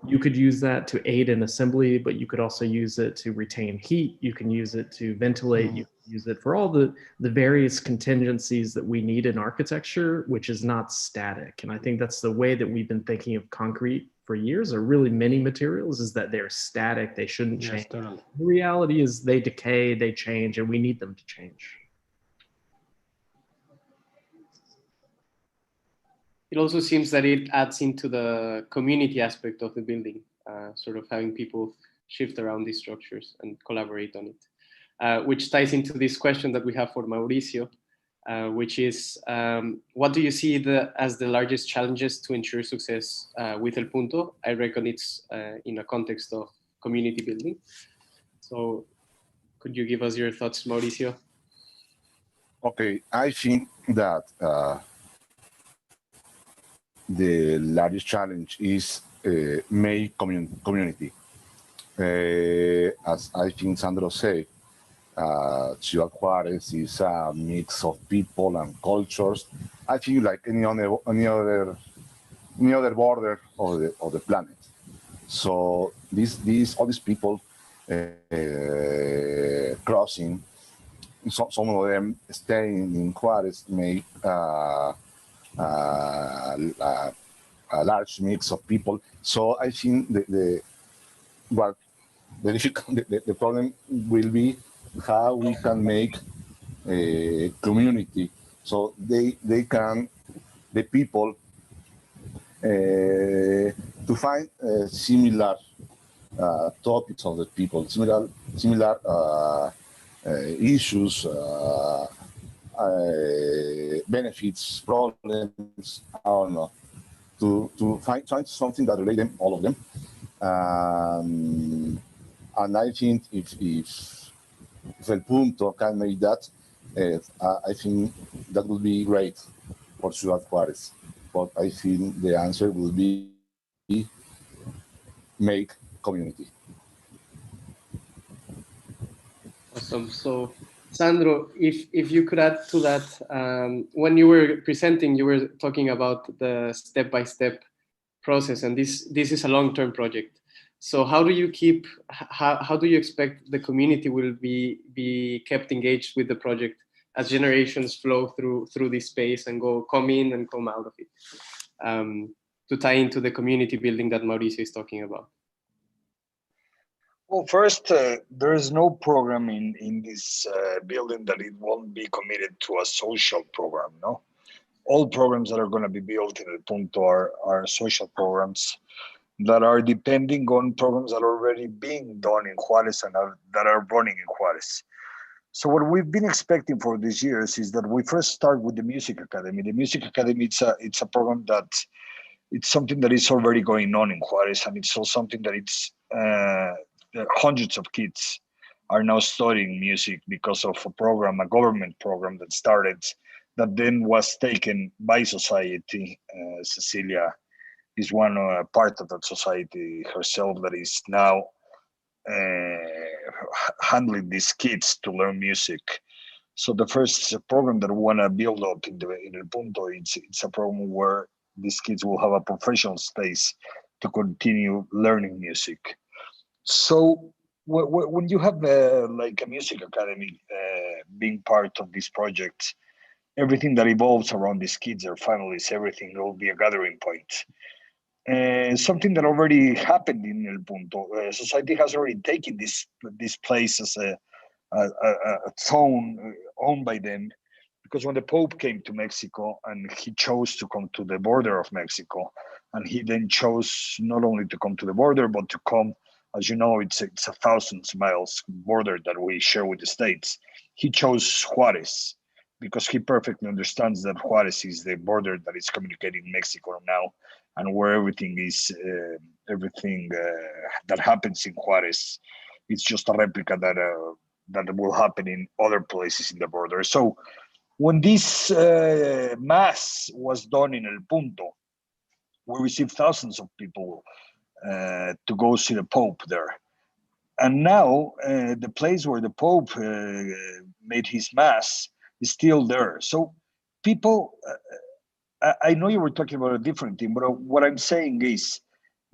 Speaker 6: you could use that to aid in assembly, but you could also use it to retain heat. You can use it to ventilate. You can use it for all the various contingencies that we need in architecture, which is not static. And I think that's the way that we've been thinking of concrete for years, or really many materials, is that they're static. They shouldn't change.
Speaker 4: Totally.
Speaker 6: The reality is they decay, they change, and we need them to change.
Speaker 2: It also seems that it adds into the community aspect of the building, sort of having people shift around these structures and collaborate on it, which ties into this question that we have for Mauricio, which is, what do you see as the largest challenges to ensure success with El Punto? I reckon it's in a context of community building. So could you give us your thoughts, Mauricio?
Speaker 5: Okay, I think that the largest challenge is make community. As I think Sandro said, Ciudad Juárez is a mix of people and cultures. I think like any other border of the planet. So all these people crossing. Some of them staying in Juárez make a large mix of people. So I think the problem will be how we can make a community so the people to find similar topics of the people, similar issues, benefits, problems, I don't know, to find something that relates them, all of them. And I think if El Punto can make that, I think that would be great for Ciudad Juárez. But I think the answer will be make community.
Speaker 2: Awesome. So, Sandro, if you could add to that, when you were presenting, you were talking about the step-by-step process, and this is a long-term project. So how do you how do you expect the community will be kept engaged with the project as generations flow through this space and come in and come out of it, to tie into the community building that Mauricio is talking about?
Speaker 3: Well, first, there is no program in this building that it won't be committed to a social program, no? All programs that are going to be built in El Punto are social programs that are depending on programs that are already being done in Juárez and that are running in Juárez. So what we've been expecting for these years is that we first start with the Music Academy. The Music Academy, it's a program that it's something that is already going on in Juárez, and it's also something that it's hundreds of kids are now studying music because of a government program that started, that then was taken by society. Cecilia is one part of that society herself that is now handling these kids to learn music. So the first program that we want to build up in El Punto, it's a program where these kids will have a professional space to continue learning music. So when you have like a music academy being part of this project, everything that evolves around these kids, their families, everything will be a gathering point. Something that already happened in El Punto. Society has already taken this place as a zone owned by them, because when the Pope came to Mexico and he chose to come to the border of Mexico, and he then chose not only to come to the border, but to come, as you know, it's 1,000 miles border that we share with the States. He chose Juárez because he perfectly understands that Juárez is the border that is communicating Mexico now, and where everything is, that happens in Juárez, it's just a replica that will happen in other places in the border. So when this mass was done in El Punto, we received thousands of people to go see the Pope there. And now the place where the Pope made his mass is still there. So people, I know you were talking about a different thing, but what I'm saying is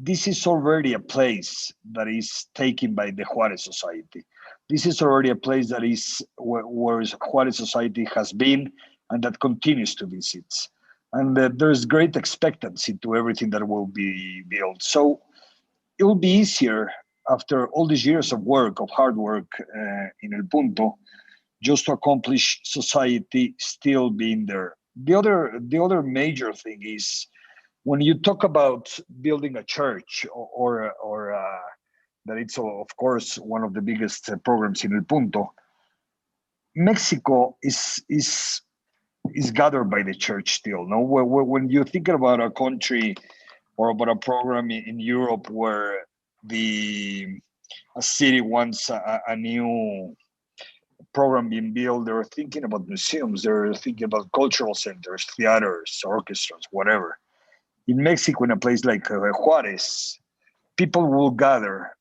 Speaker 3: this is already a place that is taken by the Juárez Society. This is already a place that is where Juárez Society has been and that continues to visit. And there's great expectancy to everything that will be built. So it will be easier after all these years of work, of hard work in El Punto, just to accomplish society still being there. The other major thing is when you talk about building a church or that it's of course one of the biggest programs in El Punto. Mexico is gathered by the church still. No, when you think about a country or about a program in Europe where a city wants a new program being built, they're thinking about museums, they're thinking about cultural centers, theaters, orchestras, whatever. In Mexico, in a place like Juárez, people will gather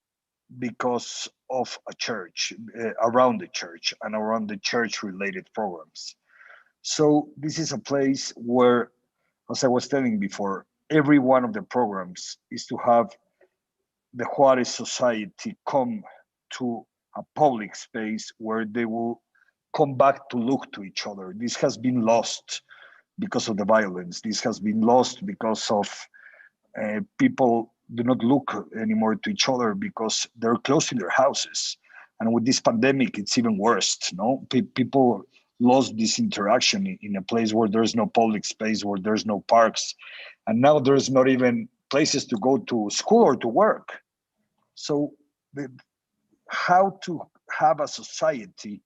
Speaker 3: because of a church, around the church and around the church-related programs. So this is a place where, as I was telling before, every one of the programs is to have the Juárez Society come to a public space where they will come back to look to each other. This has been lost because of the violence. This has been lost because of people do not look anymore to each other because they're close in their houses. And with this pandemic, it's even worse. No, people lost this interaction in a place where there's no public space, where there's no parks, and now there's not even places to go to school or to work. So how to have a society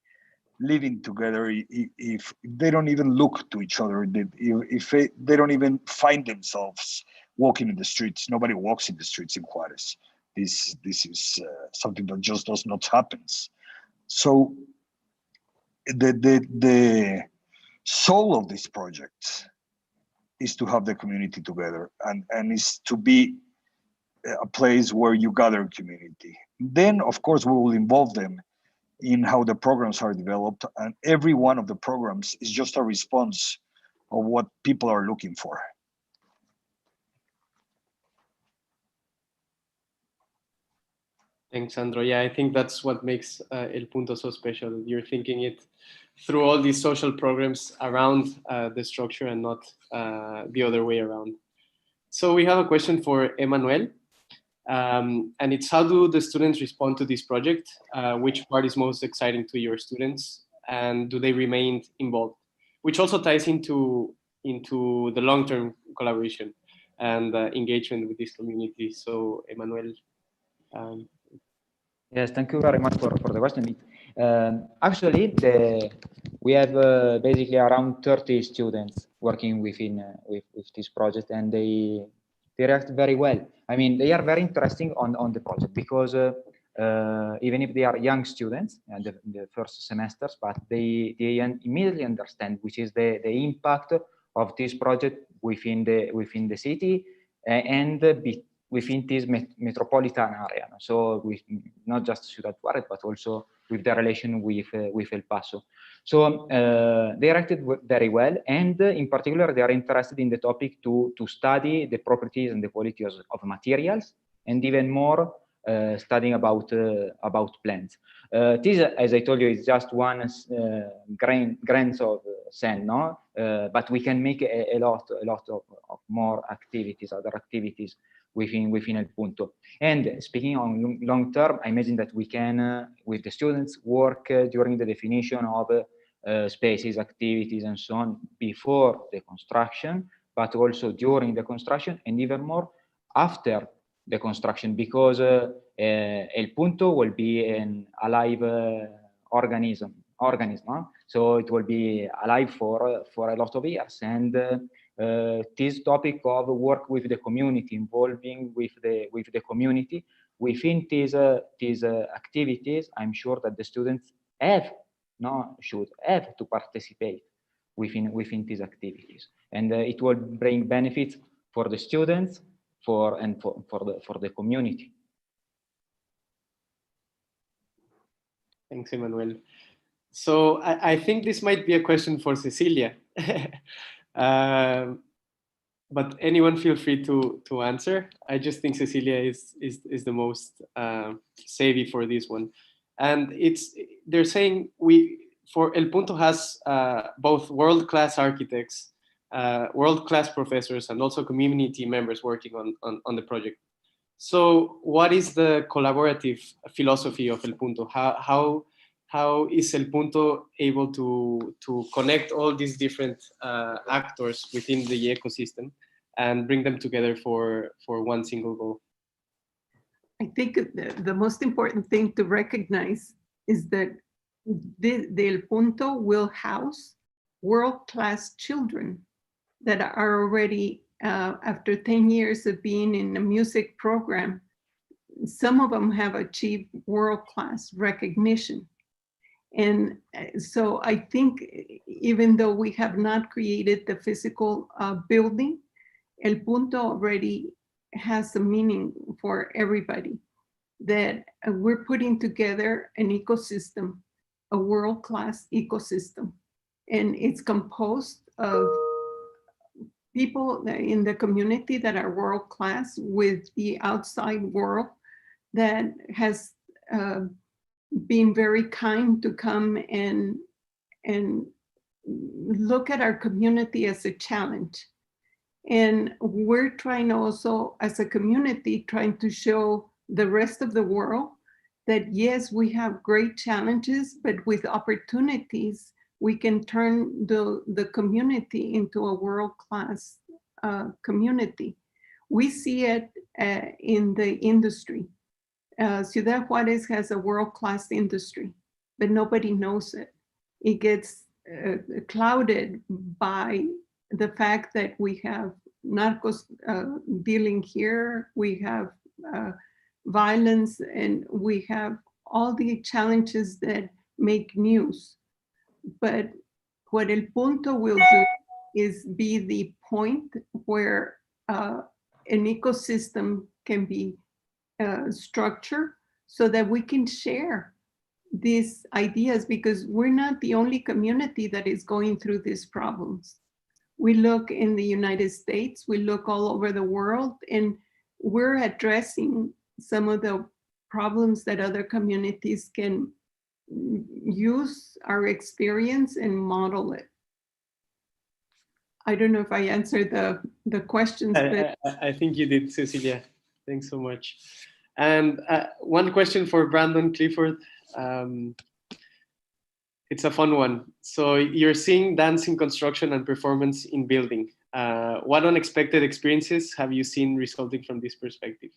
Speaker 3: living together if they don't even look to each other, if they don't even find themselves walking in the streets. Nobody walks in the streets in Juárez. This is something that just does not happen. So the soul of this project is to have the community together and is to be a place where you gather community. Then, of course, we will involve them in how the programs are developed, and every one of the programs is just a response of what people are looking for.
Speaker 2: Thanks, Sandro. Yeah, I think that's what makes El Punto so special. You're thinking it through all these social programs around the structure and not the other way around. So we have a question for Emanuele. And it's, how do the students respond to this project? Which part is most exciting to your students? And do they remain involved? Which also ties into the long-term collaboration and engagement with this community. So Emanuele.
Speaker 7: Yes, thank you very much for the question. Actually, we have basically around 30 students working with this project, and they react very well. I mean, they are very interesting on the project because even if they are young students and the first semesters, but they immediately understand which is the impact of this project within the city and within this metropolitan area. So not just Ciudad Juárez, but also with the relation with El Paso. So they reacted very well, and in particular, they are interested in the topic to study the properties and the quality of materials, and even more studying about plants. This, as I told you, is just one grains of sand, no? But we can make a lot of more activities, other activities within El Punto. And speaking on long term, I imagine that we can, with the students, work during the definition of spaces, activities, and so on before the construction, but also during the construction, and even more after the construction, because El Punto will be an alive organism. So it will be alive for a lot of years. And this topic of work with the community, involving with the community, within these activities, I'm sure that the students should have to participate within these activities, and it will bring benefits for the students, for the community.
Speaker 2: Thanks, Emanuele. So I think this might be a question for Cecilia, but anyone feel free to answer. I just think Cecilia is the most savvy for this one, and they're saying for El Punto has both world-class architects, world-class professors, and also community members working on the project. So what is the collaborative philosophy of El Punto? How is El Punto able to connect all these different actors within the ecosystem and bring them together for one single goal?
Speaker 8: I think the most important thing to recognize is that the El Punto will house world-class children that are already, after 10 years of being in a music program, some of them have achieved world-class recognition. And so I think even though we have not created the physical building, El Punto already has a meaning for everybody, that we're putting together an ecosystem, a world-class ecosystem. And it's composed of people in the community that are world-class, with the outside world that has been very kind to come and look at our community as a challenge. And we're trying also, as a community, trying to show the rest of the world that yes, we have great challenges, but with opportunities, we can turn the community into a world-class community. We see it in the industry. Ciudad Juárez has a world-class industry, but nobody knows it. It gets clouded by the fact that we have narcos dealing here, we have violence, and we have all the challenges that make news. But what El Punto will do is be the point where an ecosystem can be structured so that we can share these ideas, because we're not the only community that is going through these problems. We look in the United States, we look all over the world, and we're addressing some of the problems that other communities can use our experience and model it. I don't know if I answered the questions.
Speaker 2: I think you did, Cecilia. Thanks so much. And one question for Brandon Clifford. It's a fun one. So you're seeing dance in construction and performance in building. What unexpected experiences have you seen resulting from this perspective?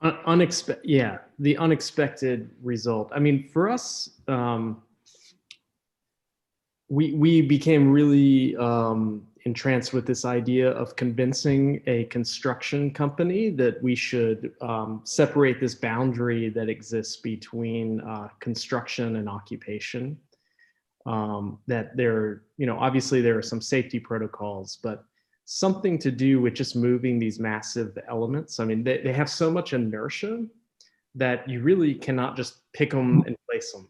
Speaker 6: The unexpected result. I mean, for us, we became really entranced with this idea of convincing a construction company that we should separate this boundary that exists between construction and occupation. That there, obviously there are some safety protocols, but something to do with just moving these massive elements. I mean, they have so much inertia that you really cannot just pick them and place them.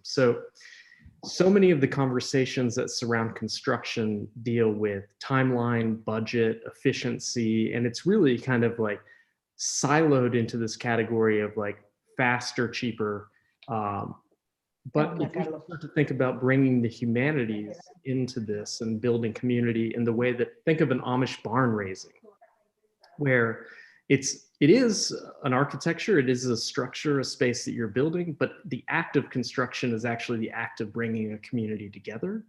Speaker 6: So many of the conversations that surround construction deal with timeline, budget, efficiency, and it's really kind of like siloed into this category of like faster, cheaper. But if you start to think about bringing the humanities into this and building community in the way that, think of an Amish barn raising, where it is an architecture, it is a structure, a space that you're building, but the act of construction is actually the act of bringing a community together.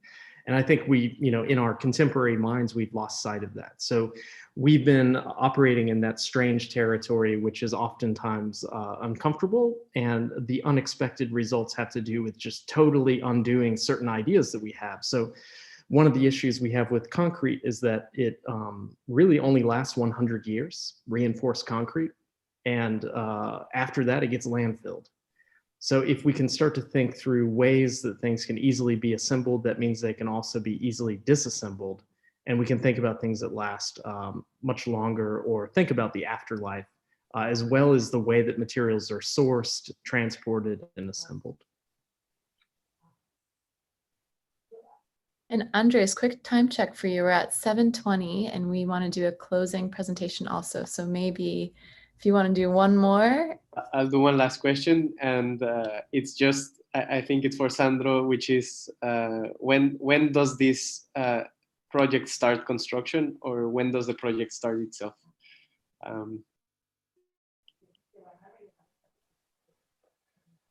Speaker 6: And I think we, in our contemporary minds, we've lost sight of that. So we've been operating in that strange territory, which is oftentimes uncomfortable, and the unexpected results have to do with just totally undoing certain ideas that we have. So one of the issues we have with concrete is that it really only lasts 100 years, reinforced concrete. And after that, it gets landfilled. So if we can start to think through ways that things can easily be assembled, that means they can also be easily disassembled. And we can think about things that last much longer, or think about the afterlife, as well as the way that materials are sourced, transported, and assembled.
Speaker 1: And Andres, quick time check for you. We're at 7:20 and we want to do a closing presentation also. So maybe if you want to do one more.
Speaker 2: I'll do one last question, and it's just, I think it's for Sandro, which is when does this project start construction, or when does the project start itself?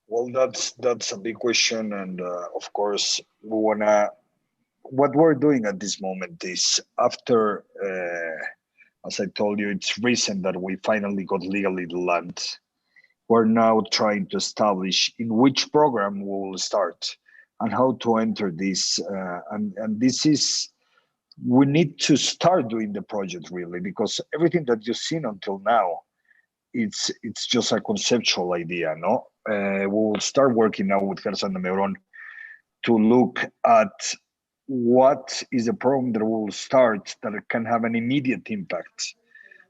Speaker 3: Well, that's a big question, and of course, what we're doing at this moment is, after, as I told you, it's recent that we finally got legally the land. We're now trying to establish in which program we will start and how to enter this. And this is, we need to start doing the project really, because everything that you've seen until now, it's just a conceptual idea, no? We will start working now with Herzog de Mouron to look at what is the program that will start that can have an immediate impact,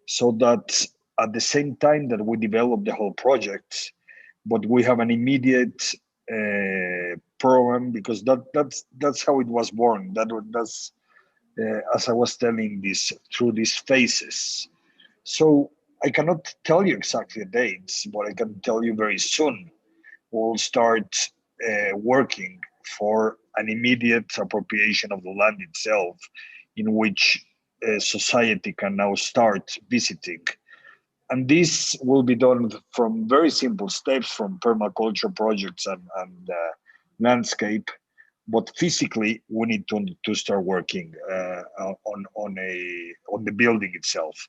Speaker 3: so that at the same time that we develop the whole project, but we have an immediate program, because that's how it was born. That's as I was telling this, through these phases. So I cannot tell you exactly the dates, but I can tell you very soon we'll start working for an immediate appropriation of the land itself, in which society can now start visiting. And this will be done from very simple steps, from permaculture projects and landscape. But physically, we need to start working on the building itself.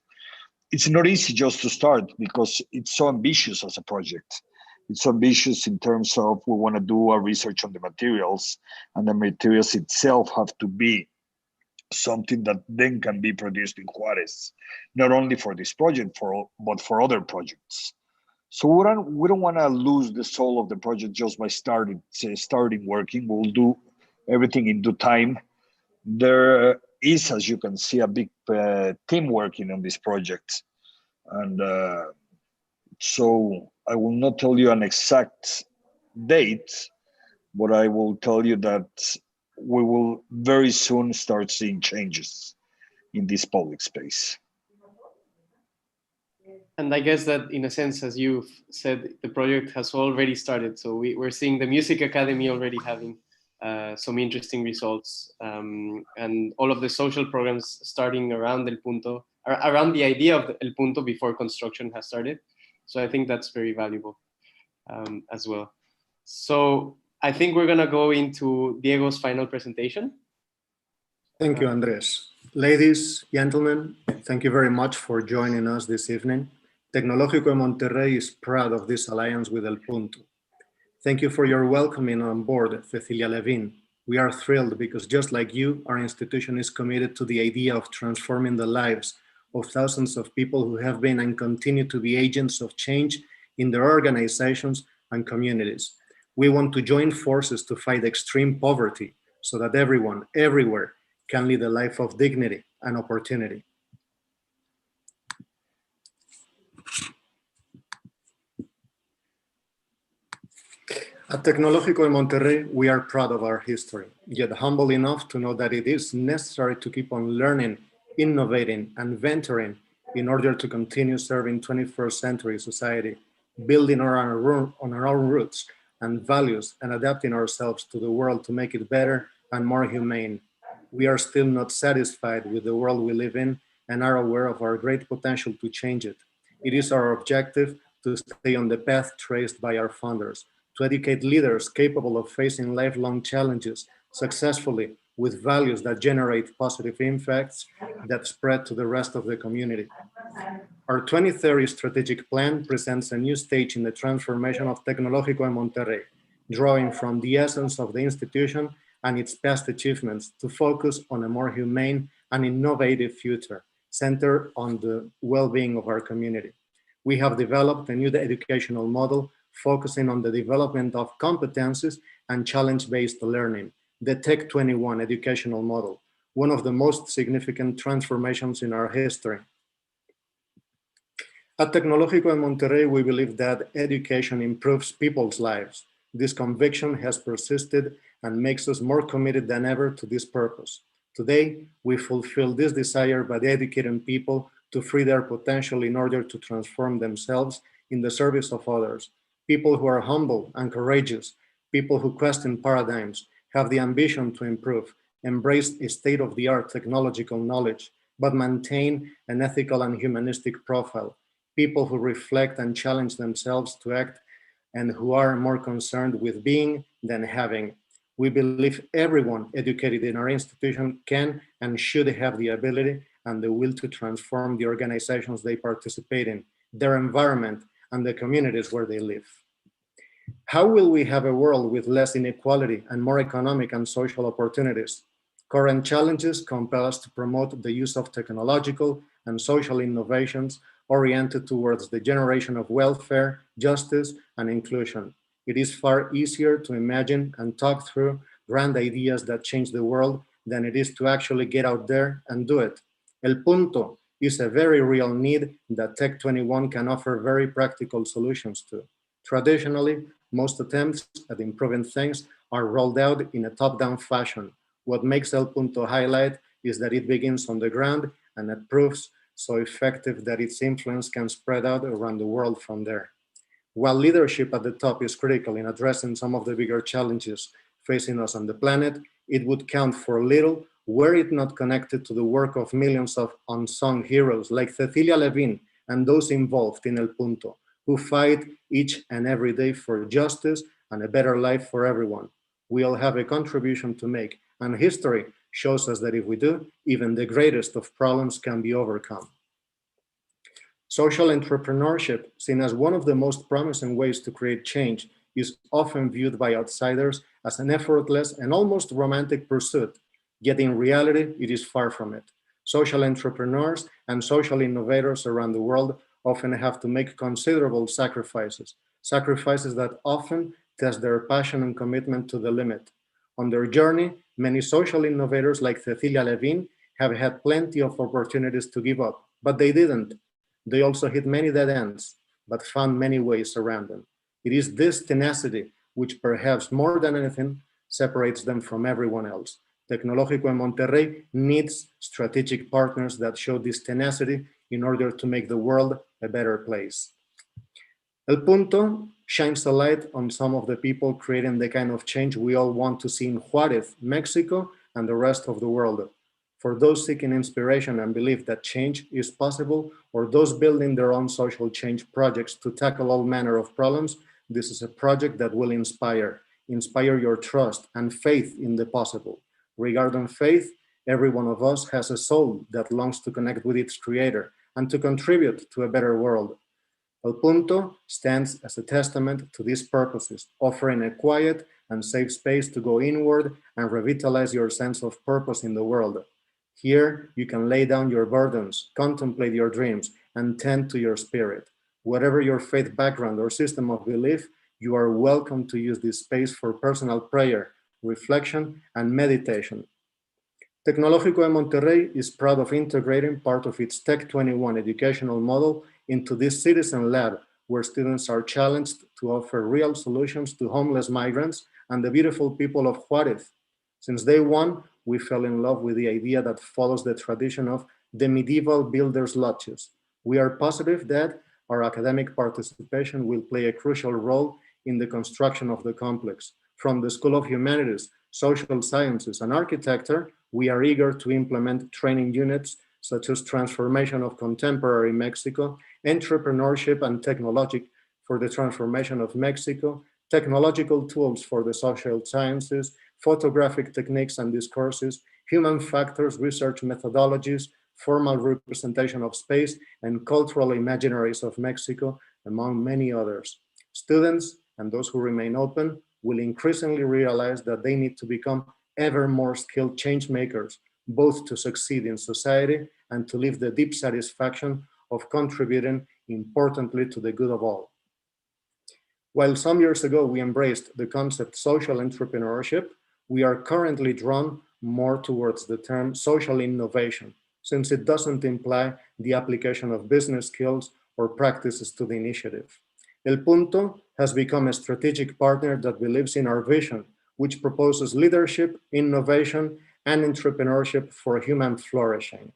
Speaker 3: It's not easy just to start, because it's so ambitious as a project. It's ambitious in terms of, we want to do a research on the materials, and the materials itself have to be something that then can be produced in Juárez, not only for this project, but for other projects. So we don't want to lose the soul of the project just by starting working. We'll do everything in due time. There is, as you can see, a big team working on this project, and so I will not tell you an exact date, but I will tell you that we will very soon start seeing changes in this public space.
Speaker 2: And I guess that, in a sense, as you've said, the project has already started. So we're seeing the Music Academy already having some interesting results, and all of the social programs starting around El Punto, around the idea of El Punto before construction has started. So I think that's very valuable as well. So I think we're gonna go into Diego's final presentation.
Speaker 9: Thank you, Andres. Ladies, gentlemen, thank you very much for joining us this evening. Tecnológico de Monterrey is proud of this alliance with El Punto. Thank you for your welcoming on board, Cecilia Levine. We are thrilled because, just like you, our institution is committed to the idea of transforming the lives of thousands of people who have been and continue to be agents of change in their organizations and communities. We want to join forces to fight extreme poverty so that everyone, everywhere, can lead a life of dignity and opportunity. At Tecnológico de Monterrey, we are proud of our history, yet humble enough to know that it is necessary to keep on learning, innovating, and venturing in order to continue serving 21st century society, building on our own roots and values, and adapting ourselves to the world to make it better and more humane. We are still not satisfied with the world we live in and are aware of our great potential to change it. It is our objective to stay on the path traced by our founders, to educate leaders capable of facing lifelong challenges successfully with values that generate positive impacts that spread to the rest of the community. Our 2030 strategic plan presents a new stage in the transformation of Tecnológico de Monterrey, drawing from the essence of the institution and its past achievements to focus on a more humane and innovative future, centered on the well-being of our community. We have developed a new educational model focusing on the development of competencies and challenge-based learning, the Tech 21 educational model, one of the most significant transformations in our history. At Tecnológico de Monterrey, we believe that education improves people's lives. This conviction has persisted and makes us more committed than ever to this purpose. Today, we fulfill this desire by educating people to free their potential in order to transform themselves in the service of others. People who are humble and courageous, people who question paradigms, have the ambition to improve, embrace a state-of-the-art technological knowledge, but maintain an ethical and humanistic profile. People who reflect and challenge themselves to act and who are more concerned with being than having. We believe everyone educated in our institution can and should have the ability and the will to transform the organizations they participate in, their environment, and the communities where they live. How will we have a world with less inequality and more economic and social opportunities? Current challenges compel us to promote the use of technological and social innovations oriented towards the generation of welfare, justice, and inclusion. It is far easier to imagine and talk through grand ideas that change the world than it is to actually get out there and do it. El Punto is a very real need that Tech 21 can offer very practical solutions to. Traditionally, most attempts at improving things are rolled out in a top-down fashion. What makes El Punto highlight is that it begins on the ground and it proves so effective that its influence can spread out around the world from there. While leadership at the top is critical in addressing some of the bigger challenges facing us on the planet, it would count for little were it not connected to the work of millions of unsung heroes like Cecilia Levine and those involved in El Punto, who fight each and every day for justice and a better life for everyone. We all have a contribution to make, and history shows us that if we do, even the greatest of problems can be overcome. Social entrepreneurship, seen as one of the most promising ways to create change, is often viewed by outsiders as an effortless and almost romantic pursuit, yet in reality, it is far from it. Social entrepreneurs and social innovators around the world often have to make considerable sacrifices that often test their passion and commitment to the limit. On their journey, many social innovators like Cecilia Levine have had plenty of opportunities to give up, but they didn't. They also hit many dead ends, but found many ways around them. It is this tenacity which perhaps more than anything separates them from everyone else. Tecnológico de Monterrey needs strategic partners that show this tenacity in order to make the world a better place. El Punto shines a light on some of the people creating the kind of change we all want to see in Juárez, Mexico, and the rest of the world. For those seeking inspiration and believe that change is possible, or those building their own social change projects to tackle all manner of problems, this is a project that will inspire your trust and faith in the possible. Regarding faith, every one of us has a soul that longs to connect with its creator and to contribute to a better world. El Punto stands as a testament to these purposes, offering a quiet and safe space to go inward and revitalize your sense of purpose in the world. Here, you can lay down your burdens, contemplate your dreams, and tend to your spirit. Whatever your faith background or system of belief, you are welcome to use this space for personal prayer, reflection, and meditation. Tecnológico de Monterrey is proud of integrating part of its Tech 21 educational model into this citizen lab, where students are challenged to offer real solutions to homeless migrants and the beautiful people of Juárez. Since day one, we fell in love with the idea that follows the tradition of the medieval builders' lodges. We are positive that our academic participation will play a crucial role in the construction of the complex. From the School of Humanities, Social Sciences, and Architecture, we are eager to implement training units such as Transformation of Contemporary Mexico entrepreneurship and technology for the transformation of Mexico, technological tools for the social sciences, photographic techniques and discourses, human factors, research methodologies, formal representation of space, and cultural imaginaries of Mexico, among many others. Students, and those who remain open, will increasingly realize that they need to become ever more skilled change makers, both to succeed in society and to live the deep satisfaction of contributing importantly to the good of all. While some years ago we embraced the concept social entrepreneurship, we are currently drawn more towards the term social innovation, since it doesn't imply the application of business skills or practices to the initiative. El Punto has become a strategic partner that believes in our vision, which proposes leadership, innovation, and entrepreneurship for human flourishing.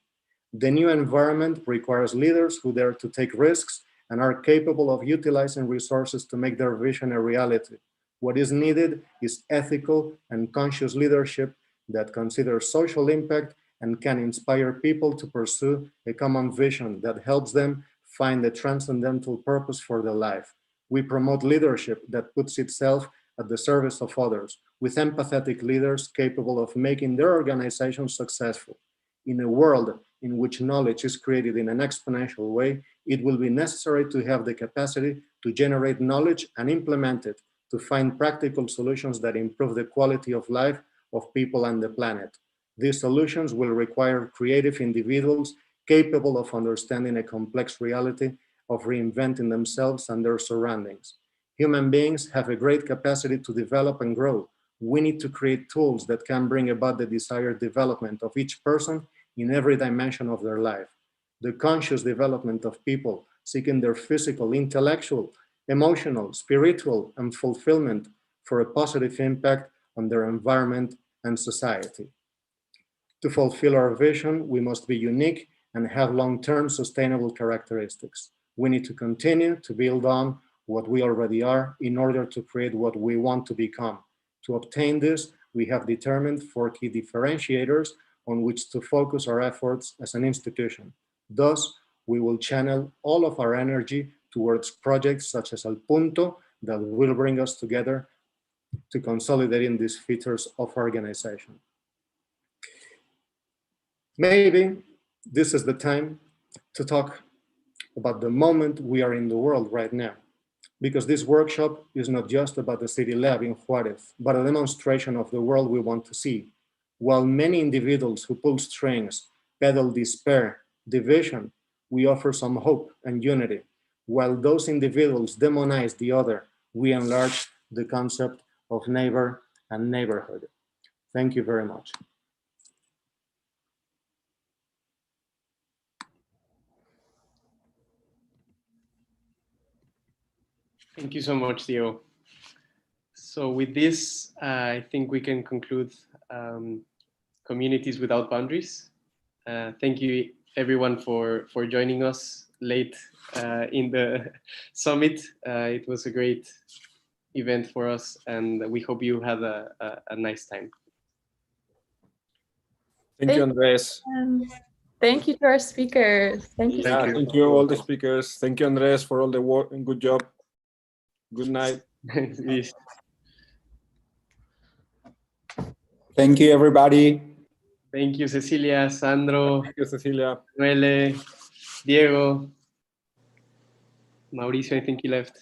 Speaker 9: The new environment requires leaders who dare to take risks and are capable of utilizing resources to make their vision a reality. What is needed is ethical and conscious leadership that considers social impact and can inspire people to pursue a common vision that helps them find a transcendental purpose for their life. We promote leadership that puts itself at the service of others, with empathetic leaders capable of making their organization successful. In a world in which knowledge is created in an exponential way, it will be necessary to have the capacity to generate knowledge and implement it to find practical solutions that improve the quality of life of people and the planet. These solutions will require creative individuals capable of understanding a complex reality, of reinventing themselves and their surroundings. Human beings have a great capacity to develop and grow. We need to create tools that can bring about the desired development of each person in every dimension of their life. The conscious development of people seeking their physical, intellectual, emotional, spiritual, and fulfillment for a positive impact on their environment and society. To fulfill our vision, we must be unique and have long-term sustainable characteristics. We need to continue to build on what we already are in order to create what we want to become. To obtain this, we have determined 4 key differentiators on which to focus our efforts as an institution. Thus, we will channel all of our energy towards projects such as El Punto that will bring us together to consolidating these features of organization. Maybe this is the time to talk about the moment we are in the world right now, because this workshop is not just about the city lab in Juárez, but a demonstration of the world we want to see. While many individuals who pull strings peddle despair, division, we offer some hope and unity. While those individuals demonize the other, we enlarge the concept of neighbor and neighborhood. Thank you very much.
Speaker 2: Thank you so much, Diego. So with this, I think we can conclude Communities Without Boundaries. Thank you everyone for joining us late in the summit. It was a great event for us, and we hope you had a nice time.
Speaker 10: Thank you, Andres.
Speaker 1: Thank you to our speakers. Thank you.
Speaker 10: Yeah, thank you all the speakers. Thank you, Andres, for all the work and good job. Good night.
Speaker 11: Thank you, everybody.
Speaker 2: Thank you, Cecilia, Sandro.
Speaker 10: Thank you, Cecilia.
Speaker 2: Emanuele, Diego, Mauricio, I think he left.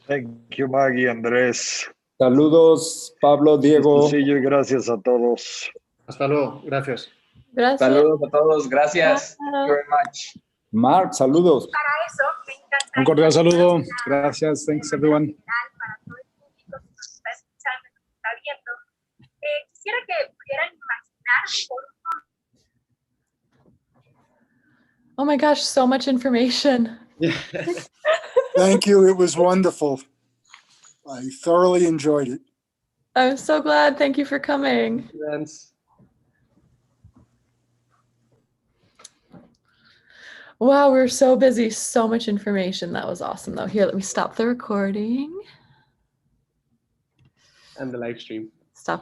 Speaker 3: Thank you, Maggie, Andrés.
Speaker 11: Saludos, Pablo, Diego.
Speaker 3: Sí, gracias a todos.
Speaker 9: Hasta luego. Gracias.
Speaker 1: Gracias.
Speaker 12: Saludos a todos. Gracias. Thank you very much.
Speaker 11: Marc, saludos.
Speaker 13: Un cordial saludo. Gracias. Thanks, everyone.
Speaker 14: Quisiera que pudieran imaginar por
Speaker 1: Oh my gosh, so much information.
Speaker 13: Thank you. It was wonderful. I thoroughly enjoyed it.
Speaker 1: I'm so glad. Thank you for coming. Wow, we're so busy. So much information. That was awesome, though. Here, let me stop the recording.
Speaker 2: And the live stream.
Speaker 1: Stop the